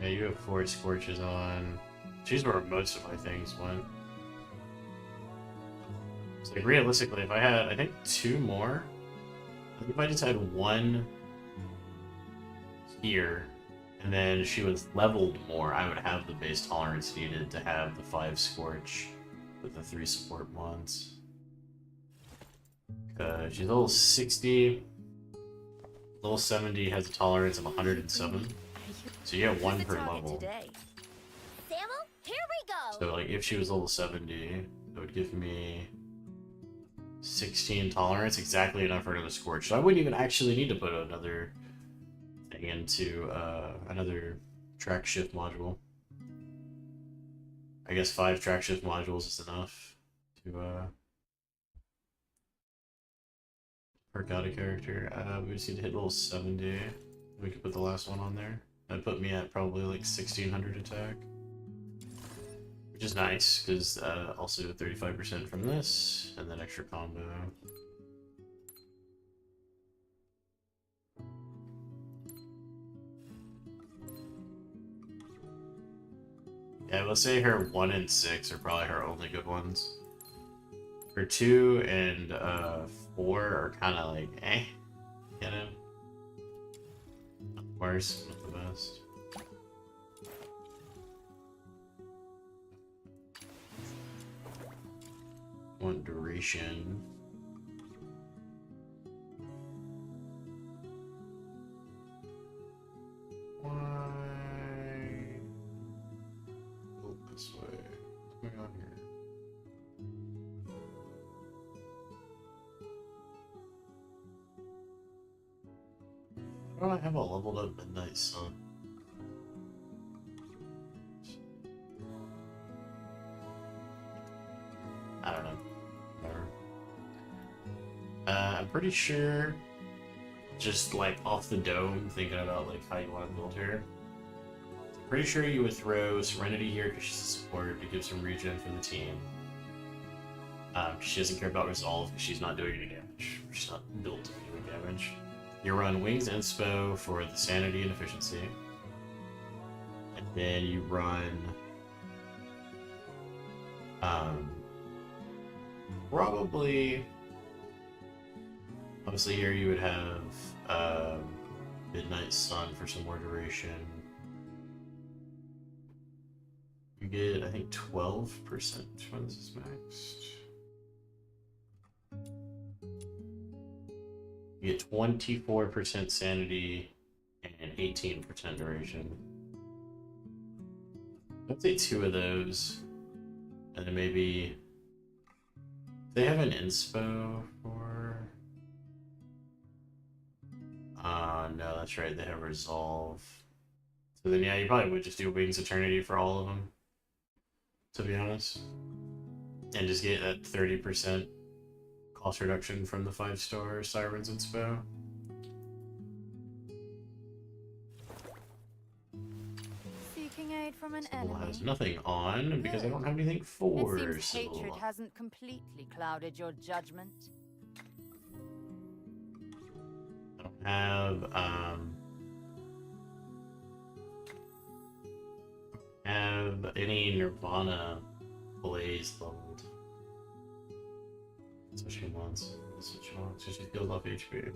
you have 4 Scorches on. She's where most of my things went. So, like, realistically, if I had, I think, 2 more, I think if I just had 1 here, and then she was leveled more, I would have the base tolerance needed to have the 5 Scorch with the 3 support ones. She's level 60, level 70 has a tolerance of 107, so you get 1 per level. Samuel, here we go! So, like, if she was level 70, it would give me 16 tolerance, exactly enough for another Scorch. So I wouldn't even actually need to put another thing into another track shift module. I guess 5 track shift modules is enough to perk out a character. We just need to hit level 70. We could put the last one on there. That'd put me at probably like 1600 attack. Which is nice, because also 35% from this, and then extra combo. Yeah, let's say her 1 and 6 are probably her only good ones. Her 2 and 4 are kind of like, eh, you know? Not the worst, not the best. One duration. Why? Go this way. What's going on here? Why don't I have a leveled up Midnight Sun? I don't know. Whatever. I'm pretty sure, just like off the dome, thinking about like how you want to build her. I'm pretty sure you would throw Serenity here because she's a support to give some regen for the team. She doesn't care about resolve because she's not doing any damage. She's not built to be doing damage. You run Wings and Inspo for the sanity and efficiency. And then you run probably, obviously here you would have Midnight Sun for some more duration. You get, I think, 12% when this is maxed. You get 24% sanity and 18% duration. I'd say 2 of those. And then maybe they have an inspo for... no, that's right, they have resolve. So then yeah, you probably would just do Wings Eternity for all of them, to be honest. And just get that 30% cost reduction from the 5-star Sirens inspo. Seeking aid from an Sybil enemy. has nothing on because I don't have anything for It seems Sybil. hatred hasn't completely clouded your judgment. I don't have any Nirvana Blaze leveled. That's what she wants. That's what she wants, so she heals off HP.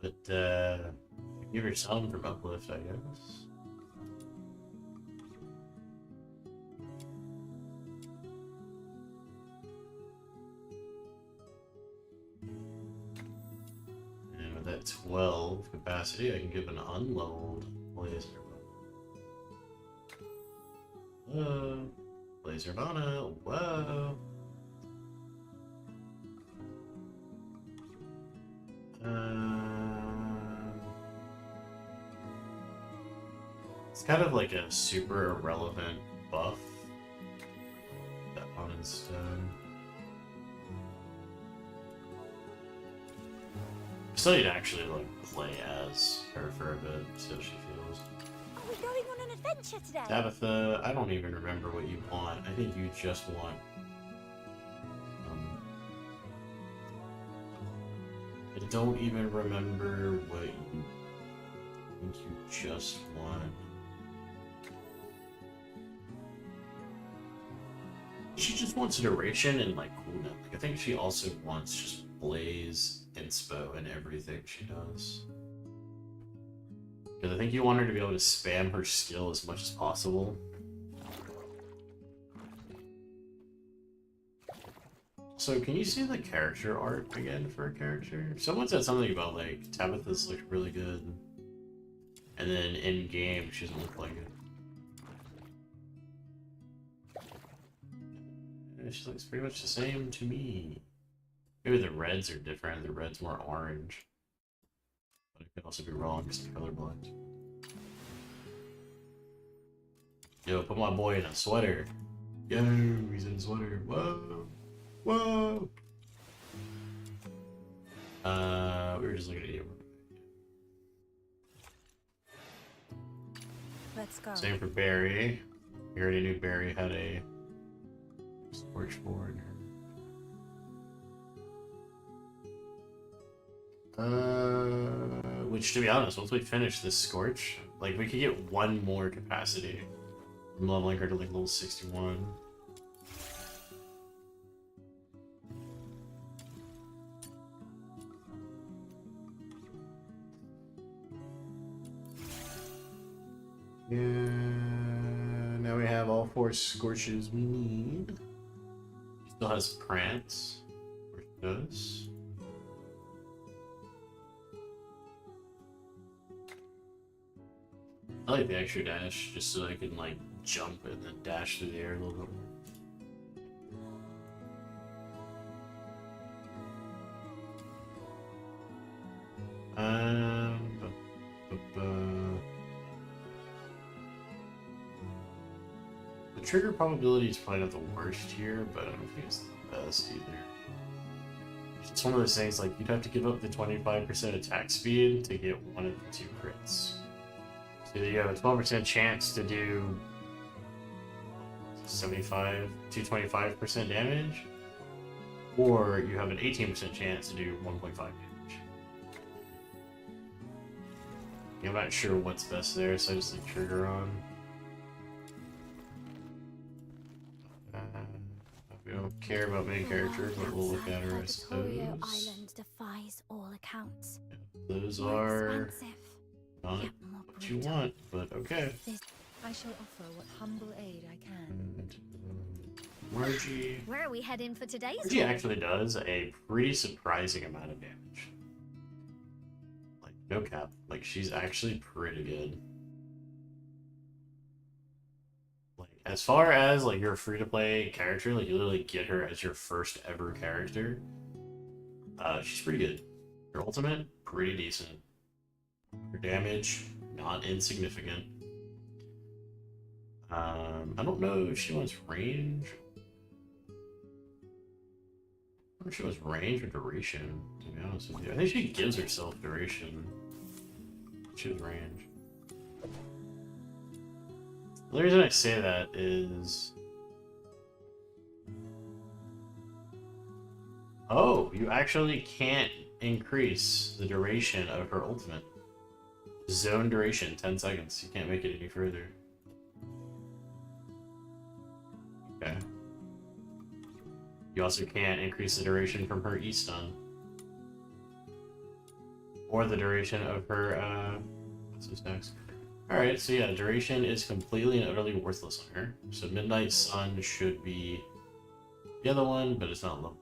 But, give her some from Uplift, I guess. And with that 12 capacity, I can give an unleveled Blazer. Whoa. Blazer Nana, whoa. It's kind of like a super irrelevant buff. That one instead. Still need to actually like play as her for a bit, see how she feels. Are we going on an adventure today? Tabitha, I don't even remember what you want. I think you just want. I don't even remember what you. I think you just want. She just wants duration and like cooldown. Like, I think she also wants just blaze, inspo, and everything she does. Because I think you want her to be able to spam her skill as much as possible. So can you see the character art again for a character? Someone said something about like Tabitha's looked really good. And then in game she doesn't look like it. She looks pretty much the same to me. Maybe the reds are different. The red's more orange. But it could also be wrong because I'm colorblind. Yo, put my boy in a sweater. Yo, he's in a sweater. Whoa. Whoa. We were just looking at you. Let's go. Same for Barry. We already knew Barry had a Scorchboard. Which, to be honest, once we finish this Scorch, like, we could get one more capacity from leveling her to, like, level 61. Yeah, now we have all 4 Scorches we need. Still has Prance, or it does. I like the extra dash just so I can like jump and then dash through the air a little bit more. The trigger probability is probably not the worst here, but I don't think it's the best either. It's one of those things like you'd have to give up the 25% attack speed to get one of the 2 crits. So you have a 12% chance to do 225% damage, or you have an 18% chance to do 1.5 damage. I'm not sure what's best there, so I just leave trigger on. We don't care about main character, but we'll look at her, I suppose. Island defies all accounts. Yeah, those are not what you want, but okay. I shall offer what humble aid I can. And, Margie. Where are we heading for today's Margie actually does a pretty surprising amount of damage. Like, no cap. Like, she's actually pretty good. Like, as far as, like, your free-to-play character, like, you literally get her as your first ever character. She's pretty good. Her ultimate, pretty decent. Her damage, not insignificant. I don't know if she wants range. I don't know if she wants range or duration, to be honest with you. I think she gives herself duration. She has range. The reason I say that is... Oh, you actually can't increase the duration of her ultimate. Zone duration, 10 seconds. You can't make it any further. Okay. You also can't increase the duration from her E-stun. Or the duration of her, what's this next? Alright, so yeah, duration is completely and utterly worthless on her. So Midnight Sun should be the other one, but it's not leveled.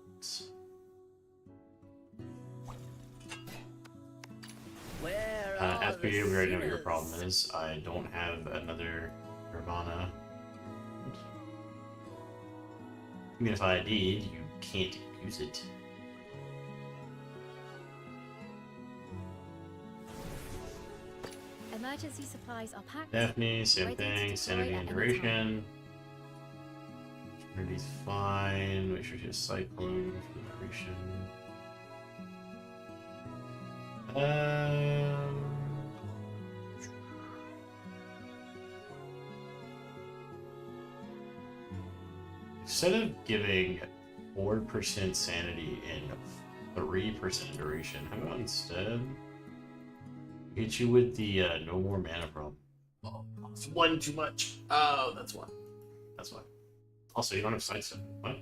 As for you, we already know what your problem is. I don't have another Nirvana. I mean, if I did, you can't use it. Emergency supplies are packed. Daphne, same ready to thing. deploy Sanity at and any time. duration. Trinity's fine. Make sure she has Cyclone for the duration. Instead of giving 4% sanity and 3% duration, how about instead hit you with the no more mana problem? Oh, it's one too much. Oh, that's one. That's why. Also, you don't have sidestep. What?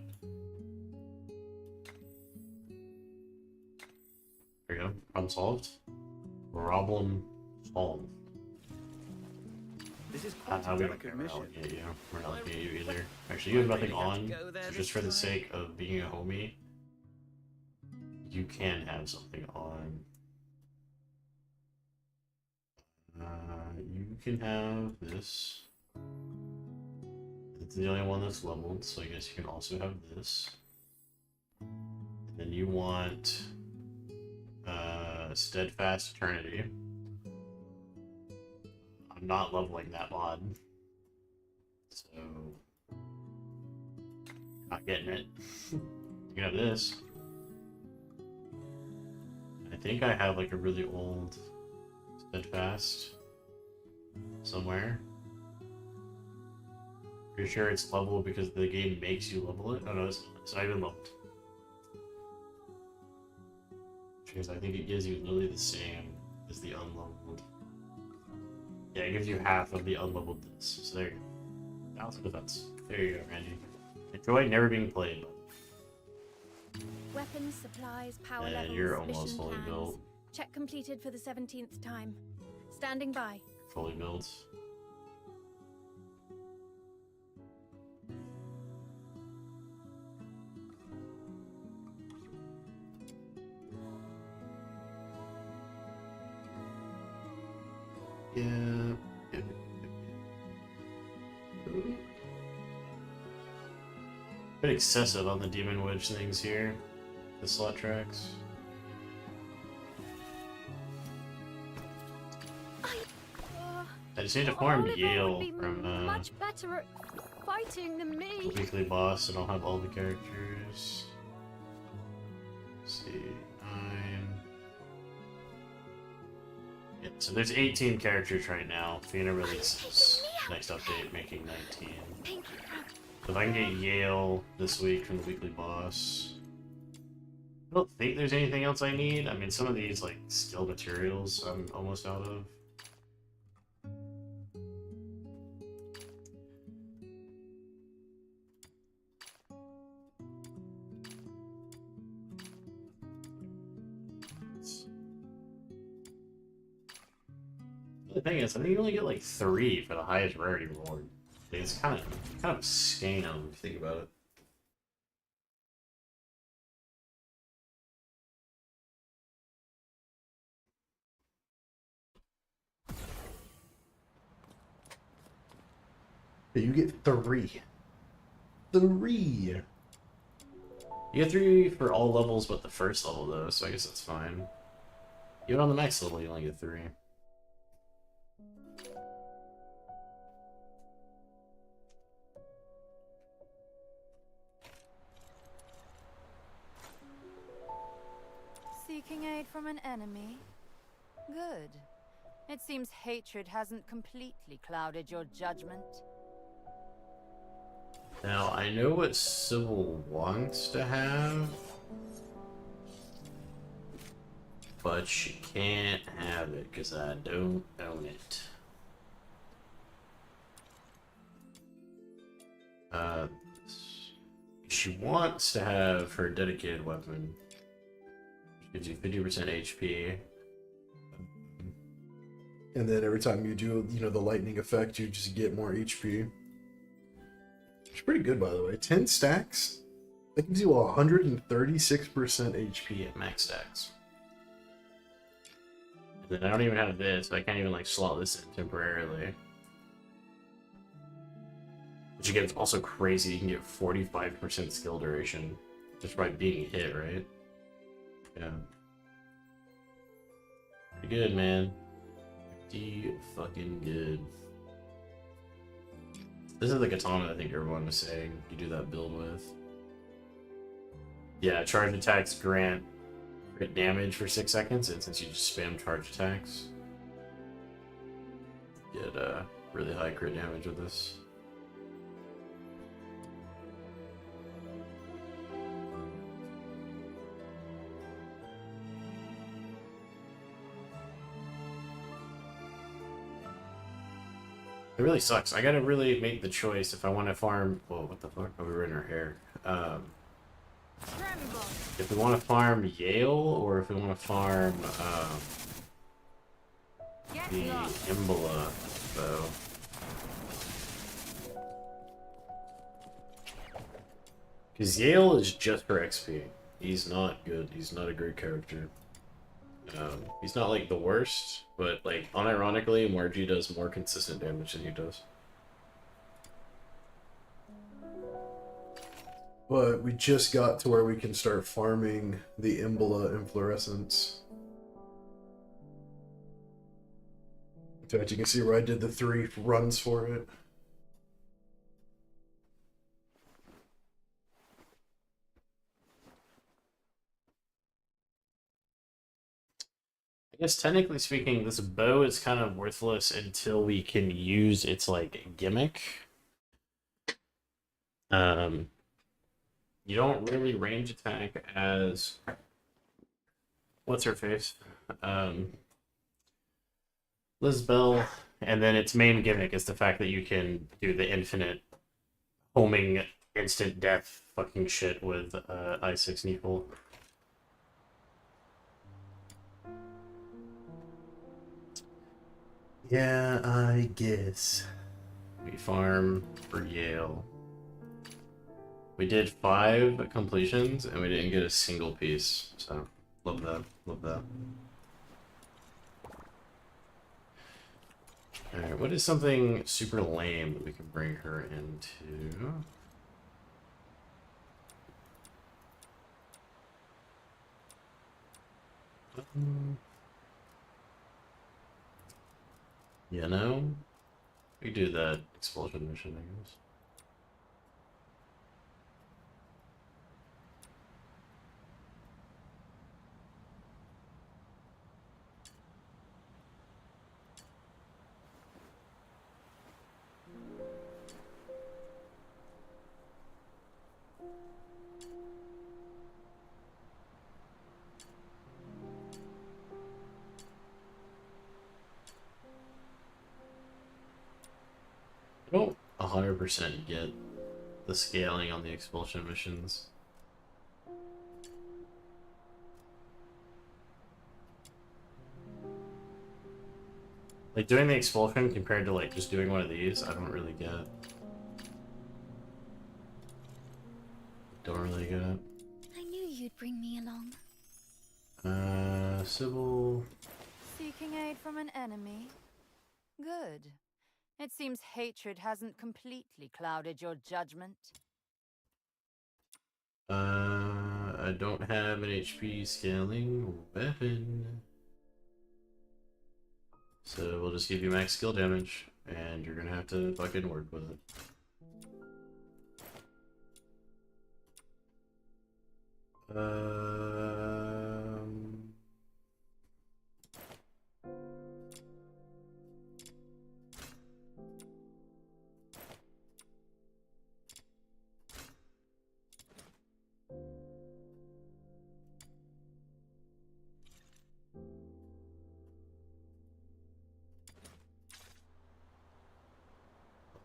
There you go. Problem solved. Problem solved. This is quite How a we delicate don't mission. allocate you. We're not looking at you either. Actually, you have nothing on, so just for the sake of being a homie, you can have something on. You can have this. It's the only one that's leveled, so I guess you can also have this. And then you want Steadfast Eternity. I'm not leveling that mod, so not getting it. You can have this. I think I have like a really old Steadfast somewhere. Pretty sure it's leveled because the game makes you level it. Oh no, it's not even leveled. Because I think it gives you literally the same as the unleveled. Yeah, it gives you half of the unleveled this. So there you go. Balance of defense. There you go, Randy. Enjoy never being played. Weapons, supplies, power And levels, you're almost mission fully plans. built. Check completed for the 17th time. Standing by. Fully built. Yeah. Bit excessive on the Demon Witch things here. The slot tracks. I just need to farm Oliver Yale would be from much better at fighting than me. the weekly boss, and I'll have all the characters. Let's see, 9. Yeah, so there's 18 characters right now. Fiona releases next update, making 19. So if I can get Yale this week from the weekly boss. I don't think there's anything else I need. I mean, some of these, like, skill materials I'm almost out of. The thing is, I think you only get like 3 for the highest rarity reward. It's kind of a scam if you think about it. You get 3. 3. You get 3 for all levels but the first level though, so I guess that's fine. Even on the max level, you only get 3. Seeking aid from an enemy? Good. It seems hatred hasn't completely clouded your judgment. Now, I know what Sybil wants to have, but she can't have it because I don't own it. she wants to have her dedicated weapon, which gives you 50% HP. And then every time you do, you know, the lightning effect, you just get more HP. It's pretty good, by the way. 10 stacks? That gives you 136% HP. At max stacks. And then I don't even have this, so I can't even like slot this in temporarily. Which again is also crazy. You can get 45% skill duration just by being hit, right? Yeah. Pretty good, man. Pretty fucking good. This is the katana I think everyone was saying you do that build with. Yeah, charge attacks grant crit damage for 6 seconds, and since you just spam charge attacks, get really high crit damage with this. It really sucks. I gotta really make the choice if I want to farm. Whoa, what the fuck? Oh, we were in our hair. If we want to farm Yale or if we want to farm the Imbola bow. Because Yale is just for XP. He's not good. He's not a great character. He's not like the worst, but like unironically, Margie does more consistent damage than he does. But we just got to where we can start farming the Imbola Inflorescence. In fact, you can see where I did the 3 runs for it. I guess technically speaking, this bow is kind of worthless until we can use its like gimmick. You don't really range attack as what's her face? Lizbel, and then its main gimmick is the fact that you can do the infinite homing instant death fucking shit with I6 Neeple. Yeah, I guess. We farm for Yale. We did 5 completions and we didn't get a single piece, so love that, love that. Alright, what is something super lame that we can bring her into? You know? We do that expulsion mission, I guess. I don't 100% get the scaling on the expulsion missions. Like doing the expulsion compared to like just doing one of these, I don't really get. Don't really get it. I knew you'd bring me along. Sybil. Seeking aid from an enemy? Good. It seems hatred hasn't completely clouded your judgment. I don't have an HP scaling weapon. So we'll just give you max skill damage, and you're gonna have to fucking work with it.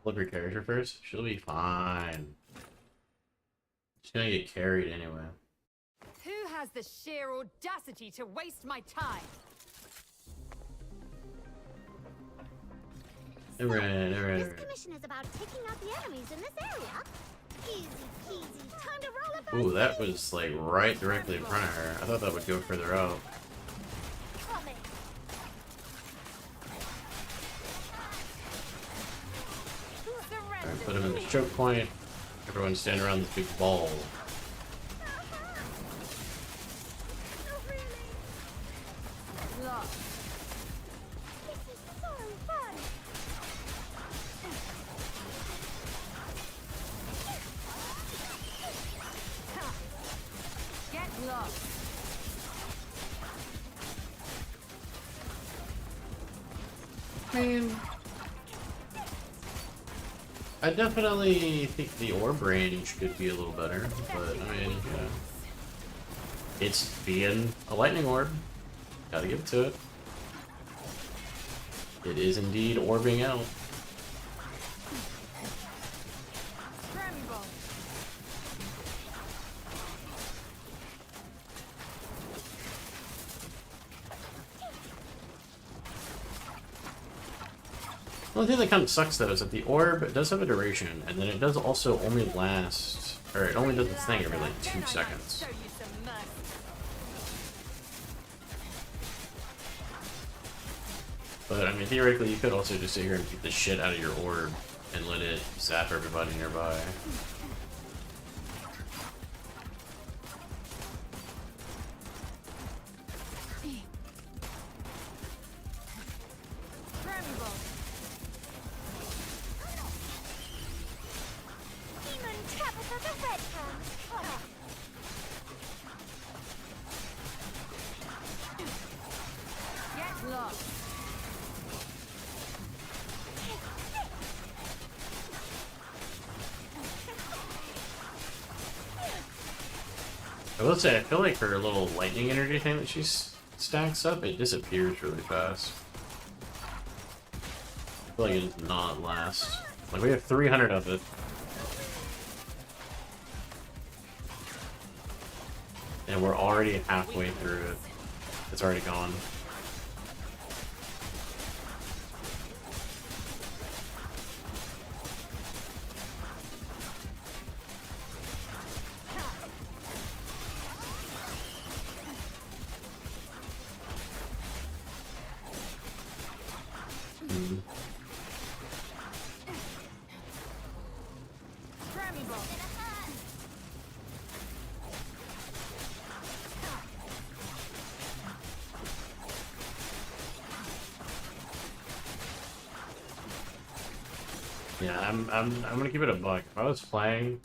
Flip your character first. She'll be fine. She's gonna get carried anyway. Who has the sheer audacity to waste my time? Alright, This commission is about taking out the enemies in this area. Easy peasy. Time to roll it back. Ooh, that was like right directly in front of her. I thought that would go further out. Coming. Alright, put him in the choke point. Everyone stand around this big ball. Oh, really? Look, This is so fun. get lost. I definitely think the orb range could be a little better, but I mean, yeah. It's being a lightning orb. Gotta give it to it. It is indeed orbing out. Tremble. The only thing that kind of sucks though is that the orb does have a duration, and then it does also only last, or it only does its thing every like 2 seconds. Show you some mercy. But I mean, theoretically, you could also just sit here and beat the shit out of your orb and let it zap everybody nearby. Tremble. Demon Tabitha the Red Hand. Get lost. I will say, I feel like her little lightning energy thing that she stacks up, it disappears really fast. I feel like it does not last. Like, we have 300 of it. And we're already halfway through it. It's already gone. Tremble. Yeah, I'm gonna keep it a buck. If I was playing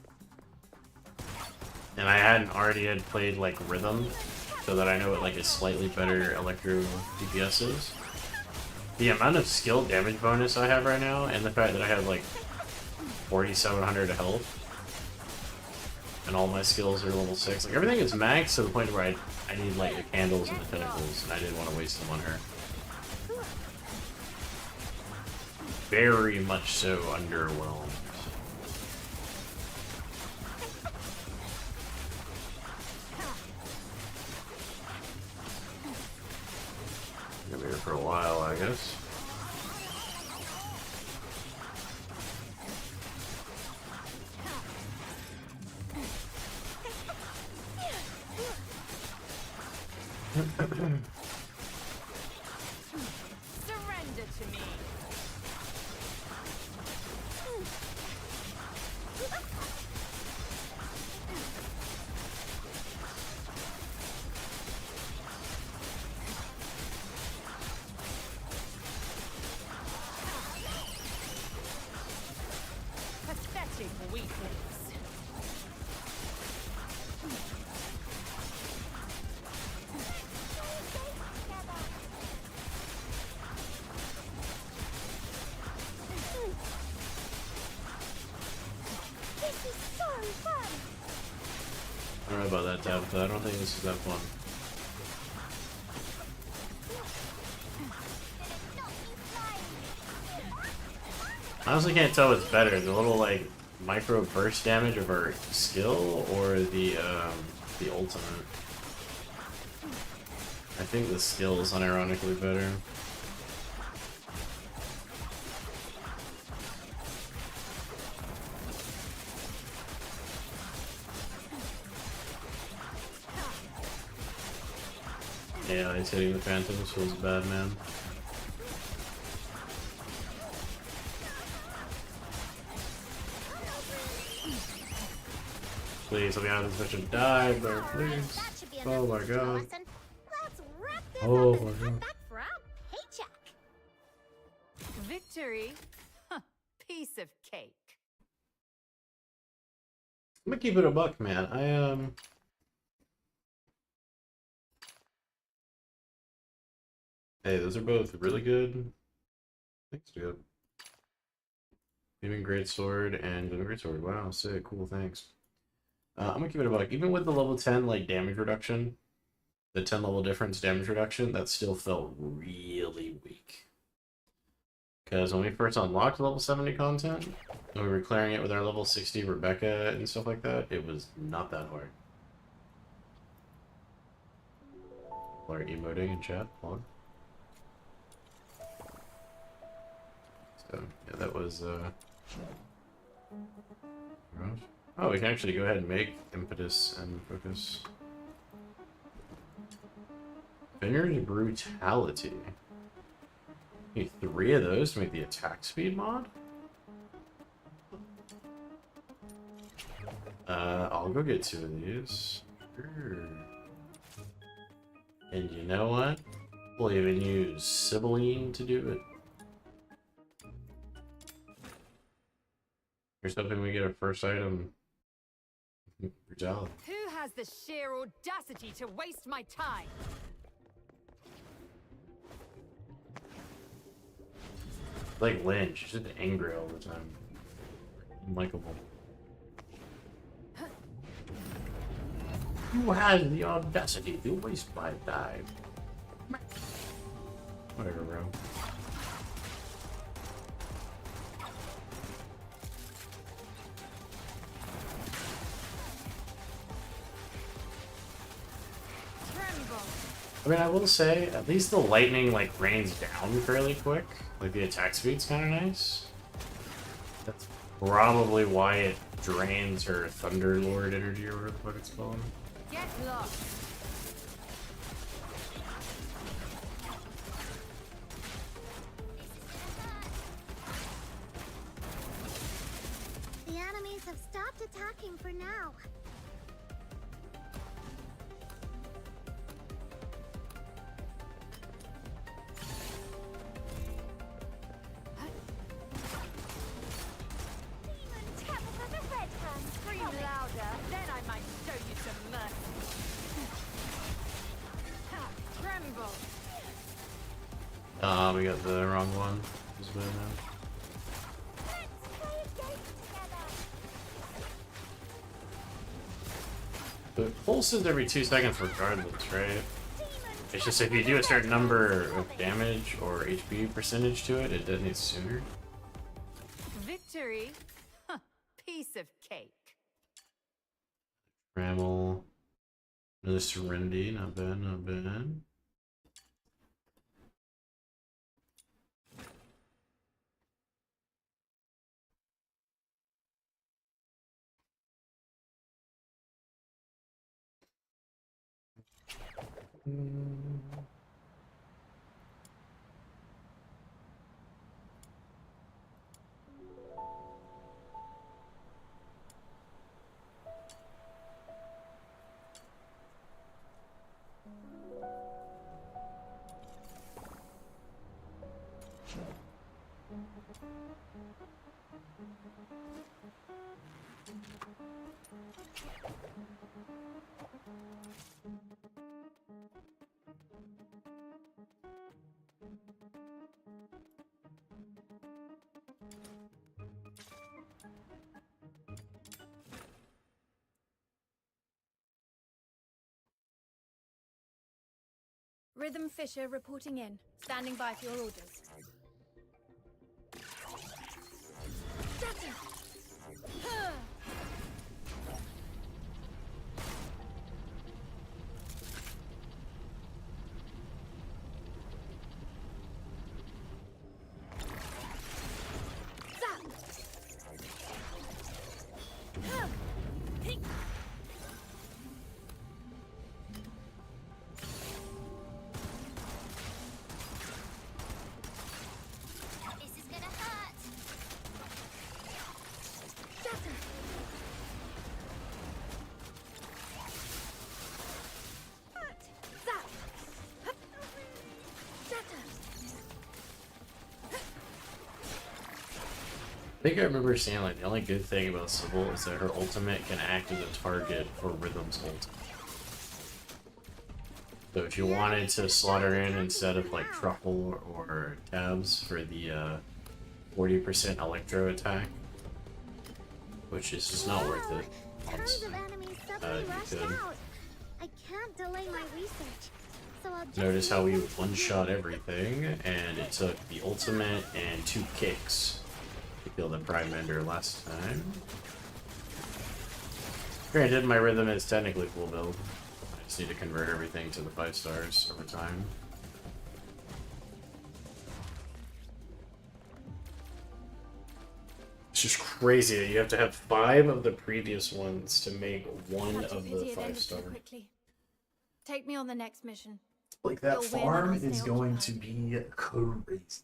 and I hadn't already had played like Rhythm, so that I know what like a slightly better Electro DPS is, the amount of skill damage bonus I have right now, and the fact that I have like 4,700 health, and all my skills are level 6, like everything is maxed to the point where I need like the candles and the tentacles, and I didn't want to waste them on her. Very much so underwhelmed. Gonna be here for a while, I guess. Surrender to me. Pathetic weaklings. This is so fun. I don't know about that, Tabitha. I don't think this is that fun. I honestly can't tell what's better, the little like micro burst damage of our skill or the ultimate? I think the skill is unironically better. Yeah, he's hitting the phantoms feels bad, man. Please, let me out of this mission. Die, bro, please. Oh my god. Let's wrap this Oh up my and god. head back for our paycheck. Victory? Huh, piece of cake. I'm gonna keep it a buck, man. Hey, those are both really good. Thanks, dude. Even Great Sword and Great Sword. Wow, sick, cool, thanks. I'm gonna keep it a buck. Even with the level 10 like damage reduction, the 10 level difference damage reduction, that still felt really weak. Because when we first unlocked level 70 content, when we were clearing it with our level 60 Rebecca and stuff like that, it was not that hard. People are emoting in chat. Hold on. So, yeah, that was, oh, we can actually go ahead and make Impetus and Focus. Vineyard Brutality. Need 3 of those to make the attack speed mod? I'll go get 2 of these. Sure. And you know what? We'll even use Sibylline to do it. Here's hoping we get our first item. Brutality. Who has the sheer audacity to waste my time? Like Lynch, she's just angry all the time. Unlikable. Who has the audacity to waste my time? Whatever, bro. I mean, I will say, at least the lightning, like, rains down fairly quick. Like, the attack speed's kind of nice. That's probably why it drains her Thunderlord energy or whatever the fuck it's called. Get lost. The enemies have stopped attacking for now. Scream louder, then I might show you some mercy. Ha, tremble. We got the wrong one. This is bad now. But it pulses every 2 seconds regardless, right? It's just if you do a certain number of damage or HP percentage to it, it detonates sooner. Victory? Huh, piece of cake. Trammel. Another Serenity, not bad, not bad. Rhythm Fisher reporting in. Standing by for your orders. Huh. think I remember saying like the only good thing about Sybil is that her ultimate can act as a target for Rhythm's ult. So if you wanted to slot her in instead of like Truffle or Tabs for the 40% Electro attack, which is just not worth it. Tons of enemies suddenly rushed could. out. I can't delay my research, so I'll just Notice how we one-shot everything, and it took the ultimate and 2 kicks to kill the Prime Ender last time. Granted, my Rhythm is technically full build. I just need to convert everything to the 5 stars over time. It's just crazy that you have to have 5 of the previous ones to make one Such a of pity the it 5 ended so star. quickly. Take me on the next mission. Like that You'll win farm and I'll is stay going to occupied. be crazy.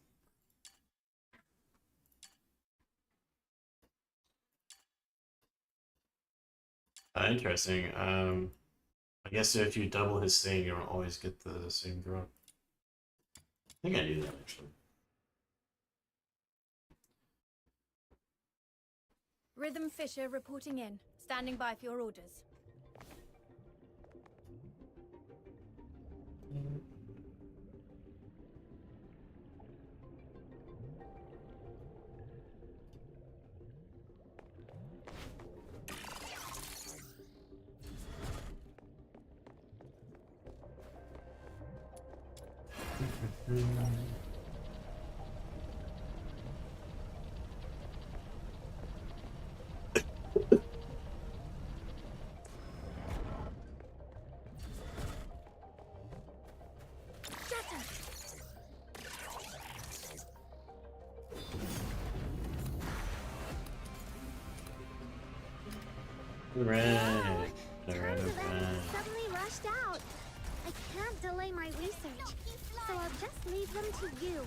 Interesting. I guess if you double his thing, you don't always get the same drop. I think I knew that actually. Rhythm Fisher reporting in. Standing by for your orders. Right. tons of enemies suddenly rushed out. I can't delay my research, so I'll just leave them to you.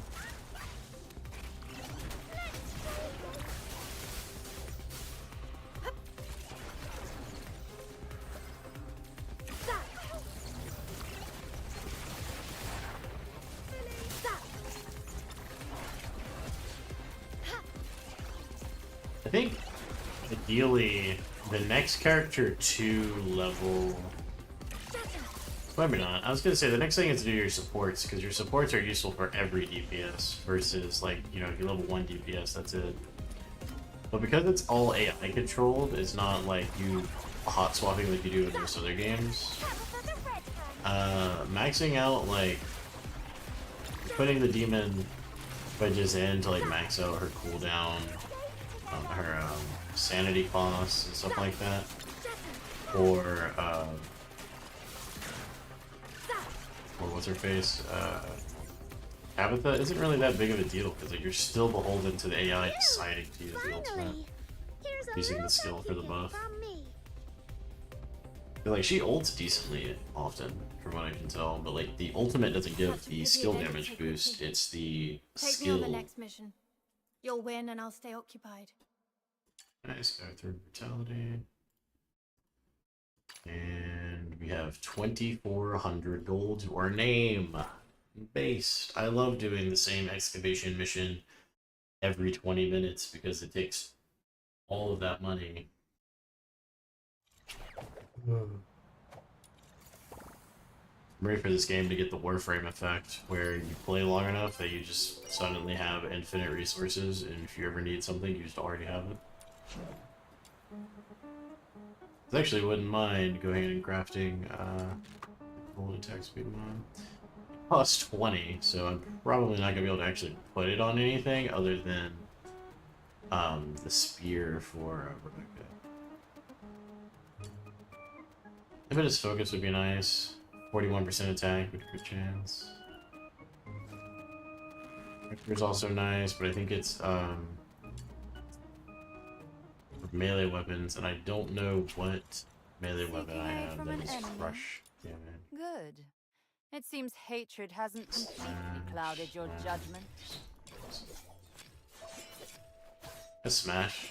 I think ideally the next character to level. Maybe not. I was gonna say the next thing is to do your supports, because your supports are useful for every DPS versus like, you know, if you level 1 DPS, that's it. But because it's all AI controlled, it's not like you hot swapping like you do in most other games. Maxing out, like putting the demon wedges in to like max out her cooldown, her sanity costs and stuff like that, or what's her face? Tabitha isn't really that big of a deal because like, you're still beholden to the AI deciding to use the ultimate, Finally, here's a using little the skill for the thank you buff. from me. But, like she ults decently often, from what I can tell, but like the ultimate doesn't give the skill damage boost; it's the Take me on the skill. next mission. You'll win and I'll stay occupied. Nice, go through brutality. And we have 2,400 gold to our name. Based. I love doing the same excavation mission every 20 minutes because it takes all of that money. I'm ready for this game to get the Warframe effect, where you play long enough that you just suddenly have infinite resources, and if you ever need something, you just already have it. I actually wouldn't mind going and crafting full attack speed mod. Plus 20, so I'm probably not gonna be able to actually put it on anything other than the spear for Rebecca. A bit of focus would be nice. 41% attack with a good chance. Vector's also nice, but I think it's melee weapons, and I don't know what melee weapon I have from that an is enemy. crush damage. Good. It seems hatred hasn't completely clouded your judgment. A smash.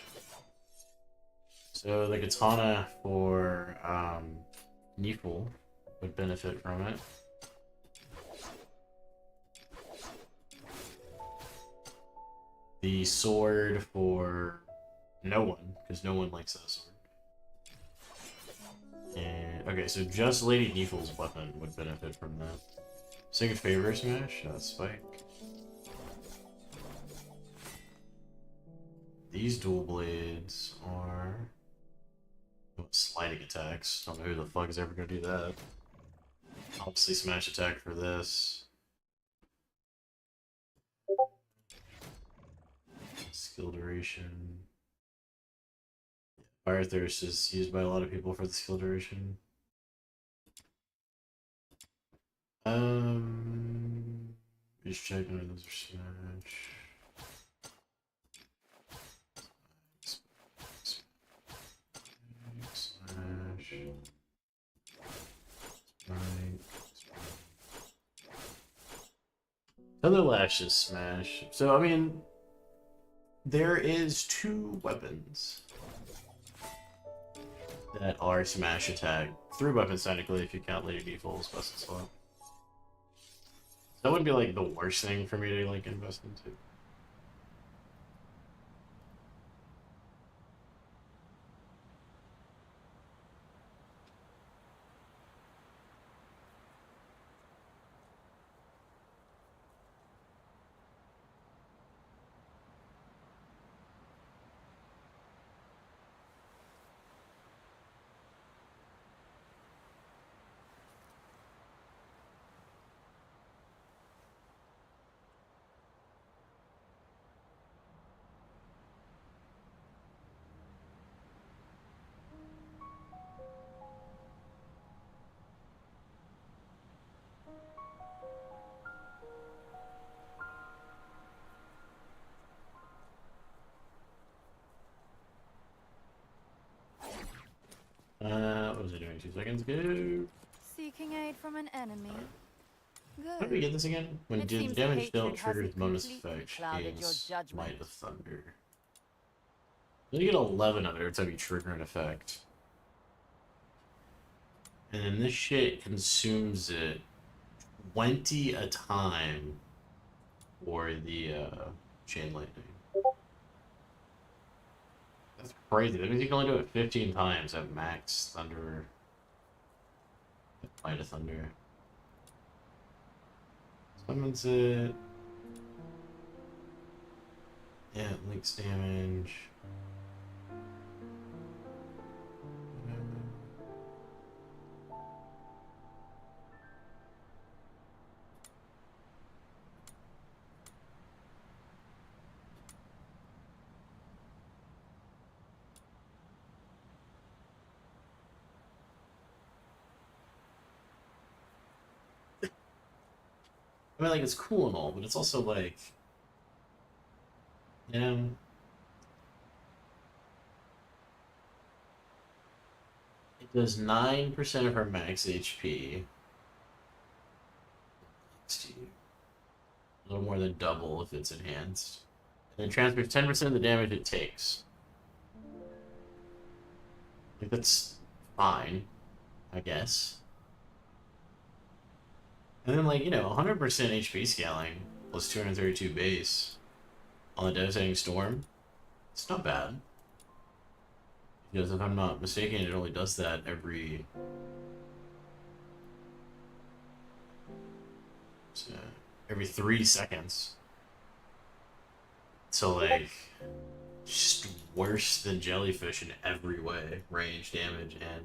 So the katana for Neefel would benefit from it. The sword for no one, because no one likes that sword. And okay, so just Lady Neefle's weapon would benefit from that. Second favor smash, that's Spike. These dual blades are sliding attacks. Don't know who the fuck is ever gonna do that. Obviously, smash attack for this. Skill duration. Fire Thirst is used by a lot of people for the skill duration. Just checking if those are smash. Smash. Other Lash is smash. So I mean, there is 2 weapons that are smash attack. 3 weapons technically if you count Lady Neefle's Busted Swap. That would be like the worst thing for me to like invest into. What was I doing 2 seconds ago? Seeking aid from an enemy. How did we Good. get this again? When It did seems damage hatred dealt triggers hasn't bonus completely effect clouded your gains judgment. Might of Thunder. You get 11 of it every time you trigger an effect. And then this shit consumes it 20 a time for the chain lightning. That's crazy. That means you can only do it 15 times at max thunder. Might of Thunder. Summons it. Yeah, it links damage. I mean, like, it's cool and all, but it's also like, you know, it does 9% of her max HP. A little more than double if it's enhanced. And it transfers 10% of the damage it takes. Like, that's fine, I guess. And then, like, you know, 100% HP scaling plus 232 base on the Devastating Storm. It's not bad. Because if I'm not mistaken, it only does that every... every 3 seconds. So, like, just worse than Jellyfish in every way. Range, damage, and...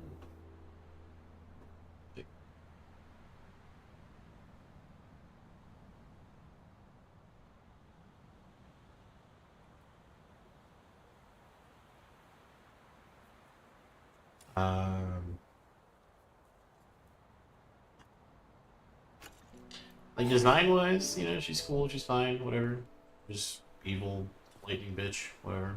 like, design-wise, you know, she's cool, she's fine, whatever. Just evil, lightning bitch, whatever.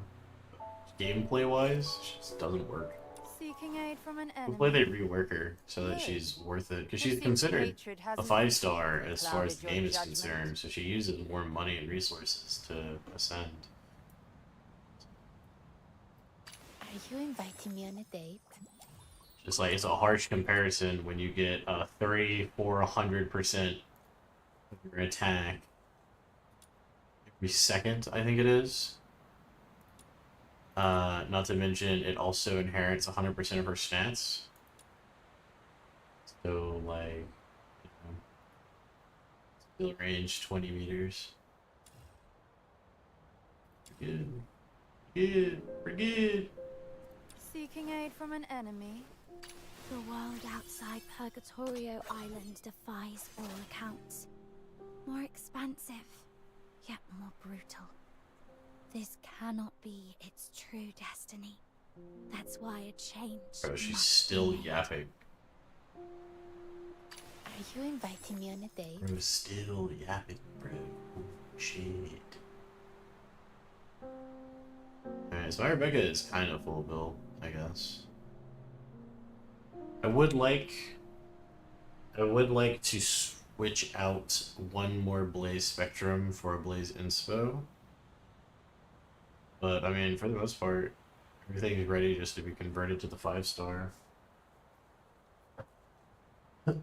Gameplay-wise, she just doesn't work. Seeking aid from an enemy. Hopefully they rework her so that she's worth it, because she's considered a 5-star as far as the game is concerned, so she uses more money and resources to ascend. Are you inviting me on a date? Just like, it's a harsh comparison when you get a 30 for 100% of your attack second, I think it is. Not to mention, it also inherits 100% of her stats. So, like, still range 20 meters. Good. Good. We're good. Seeking aid from an enemy? The world outside Purgatorio Island defies all accounts. More expansive, yet more brutal. This cannot be its true destiny. That's why a change. Bro, she's must still be made. yapping. Are you inviting me on a date? Bro, still yapping, bro. Shit. Alright, so my Rebecca is kind of full build, I guess. I would like to switch out one more Blaze Spectrum for a Blaze Inspo. But, I mean, for the most part, everything is ready just to be converted to the 5-star. If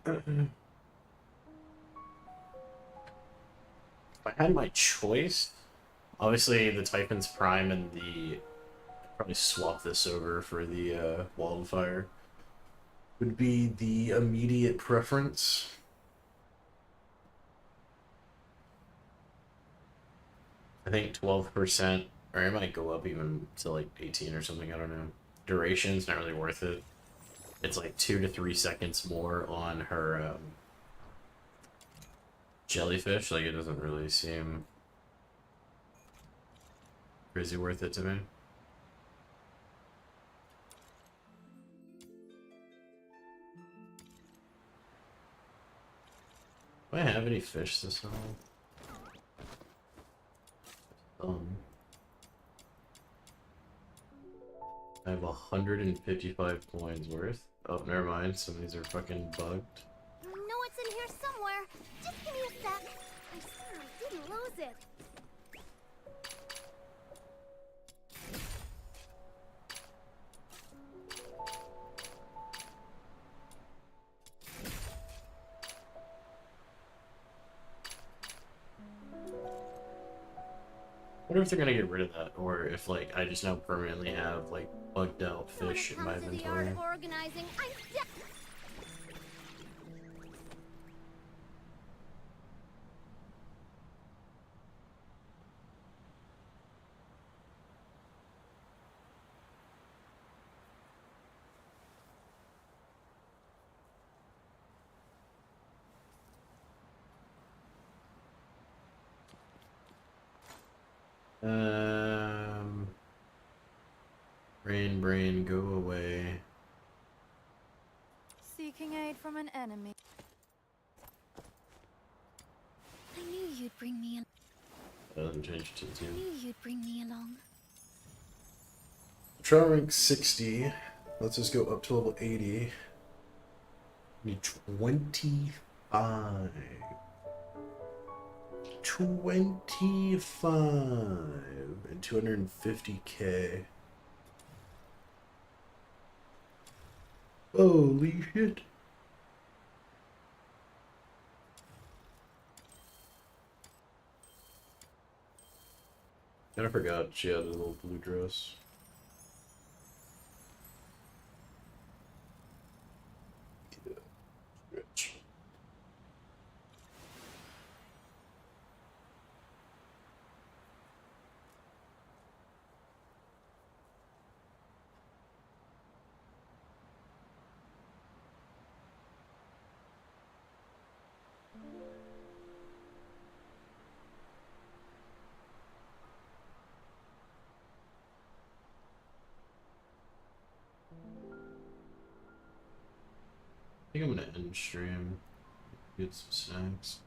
I had my choice, obviously the Typhon's Prime and the... I'd probably swap this over for the Wildfire. Would be the immediate preference. I think 12%, or it might go up even to like 18 or something, I don't know. Duration's not really worth it. It's like 2 to 3 seconds more on her jellyfish, like it doesn't really seem crazy worth it to me. Do I have any fish this time? I have 155 coins worth. Oh, never mind. Some of these are fucking bugged. I know it's in here somewhere. Just give me a sec. I swear I didn't lose it. I wonder if they're gonna get rid of that, or if like I just now permanently have like bugged out fish in my When it comes to the art inventory. of organizing, I'm Brain, go away. Seeking aid from an enemy? I knew you'd bring me. Doesn't change to I 2. knew you'd bring me along. Trial rank 60. Let's just go up to level 80. Need 25. 25 and 250k. Holy shit. I forgot she had a little blue dress. Rich. I think I'm gonna end stream, get some snacks.